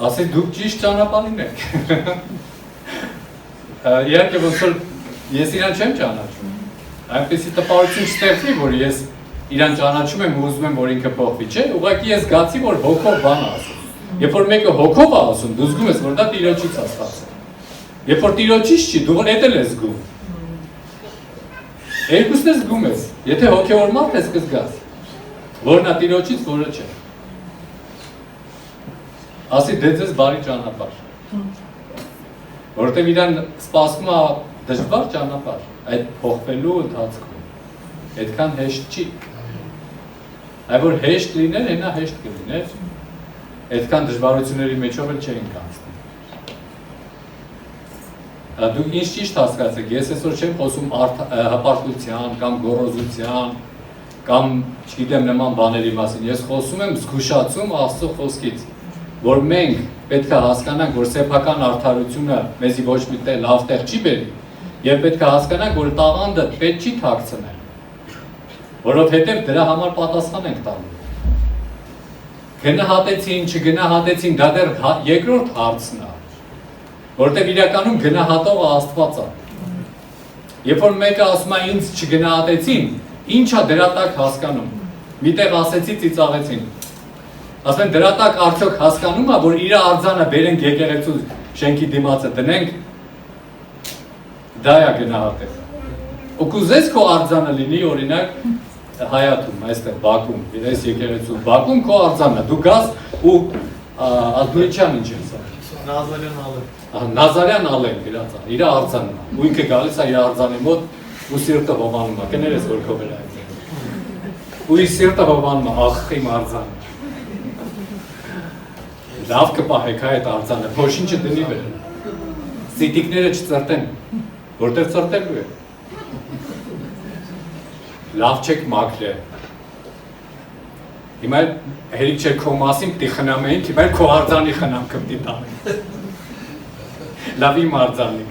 Ասեց դուք ճիշտ ճանապարհին եք։ Իհարկե ոնց որ ես իրան չեմ ճանաչում։ Այնպեսի տպավորություն չստեղծվի, որ ես իրան ճանաչում եմ ու ուզում եմ, որ ինքը փոխվի, չէ՞։ Ուղղակի ես զգացի, որ հոգով բան ասում։ Երբ որ մեկը հոգով է ասում, դու զգում ես, որ դա Տիրոջից է ստացել։ Երբ որ Տիրոջից չի, դու որ էդ ես զգում։ Երկուսն ես զգում ես։ Եթե հոգևոր մարդ ես կզգաս, որ նա Տիրոջից, որը չէ։ Ասի դե ձեզ բարի ճանապարհ։ Որովհետև իրան սպասվում է դժվար ճանապարհ այդ փոխվելու ընթացքում։ Այդքան հեշտ չի։ Այլ որ հեշտ լիներ, հենա հեշտ կլիներ, այդքան դժվարությունների մեջով էլ չէինք անցնի։ Դուք ինչ ճիշտ հասկացեք, ես այսօր չեմ խոսում հպարտության կամ գոռոզության կամ չգիտեմ նման բաների մասին, ես խոսում եմ զգուշացում Աստծո խոսքից, որ մենք պետք է հասկանանք, որ սեփական արդարությունը մեզի ոչ մի տեղ լավ տեղ չի բերի, եւ պետք է հասկանանք, որ տաղանդը պետք չի թաքցնել, որովհետեւ դրա համար պատասխան ենք տալու։ Գնահատեցին, չգնահատեցին, դա դեռ երկրորդ հարցն է, որովհետեւ իրականում գնահատողը Աստված է։ Երբ որ մեկը ասում է ինձ չգնահատեցին, ի՞նչ է դրա տակ հասկանում։ Միտեղ ասեցի ծիծաղեցին։ Ասում են դրա տակ արդյոք հասկանում է, որ իր արձանը բերենք եկեղեցու շենքի դիմացը դնենք, դա է գնահատել։ Ու կուզես քո արձանը լինի օրինակ Հայաթում, այստեղ Բաքում, այս եկեղեցու Բաքում քո արձանը, դու գաս ու Ադրբեջան ինչ ես ասում։ Նազարյան Ալեն։ Նազարյան Ալեն գրած է, իր արձանն է։ Ու ինքը գալիս է իր արձանի մոտ ու սիրտը հովանում է, կներես որ քո վրա է։ Ու իր սիրտը հովանում է, ախ իմ արձանը։ Լավ կպահեք այդ արձանը, փոշինչը դնի վեր։ Սիտիկները չծրտեն, որտեղ ծրտելու է։ Լավ չեք մաքրել։ Հիմա հերիք չէր քո մասին պիտի խնամ էինք, հիմա քո արձանի խնամքը պիտի տանենք։ Լավ իմ արձանիկ։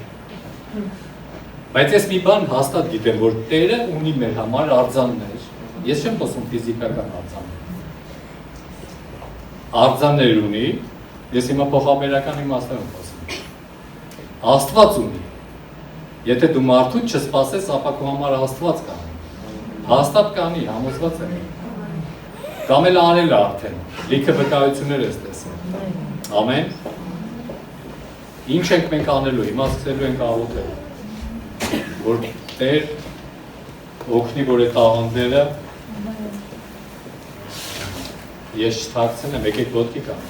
Բայց ես մի բան հաստատ գիտեմ, որ Տերը ունի մեր համար արձաններ։ Ես չեմ խոսում ֆիզիկական արձաններ։ Արձաններ ունի, ես հիմա փոխաբերական իմաստով եմ խոսում։ Աստված ունի։ Եթե դու մարդու չսպասես, ապա քո համար Աստված կա։ Հաստատ կանի, համոզված եմ։ Կամ էլ արել է արդեն, լիքը վկայություններ ես տեսել։ Ամեն։ Ինչ ենք մենք անելու, հիմա սկսելու ենք աղոթել, որ Տեր օգնի, որ այդ աղանդները ես չթաքցնեմ, եկեք ոտքի կան։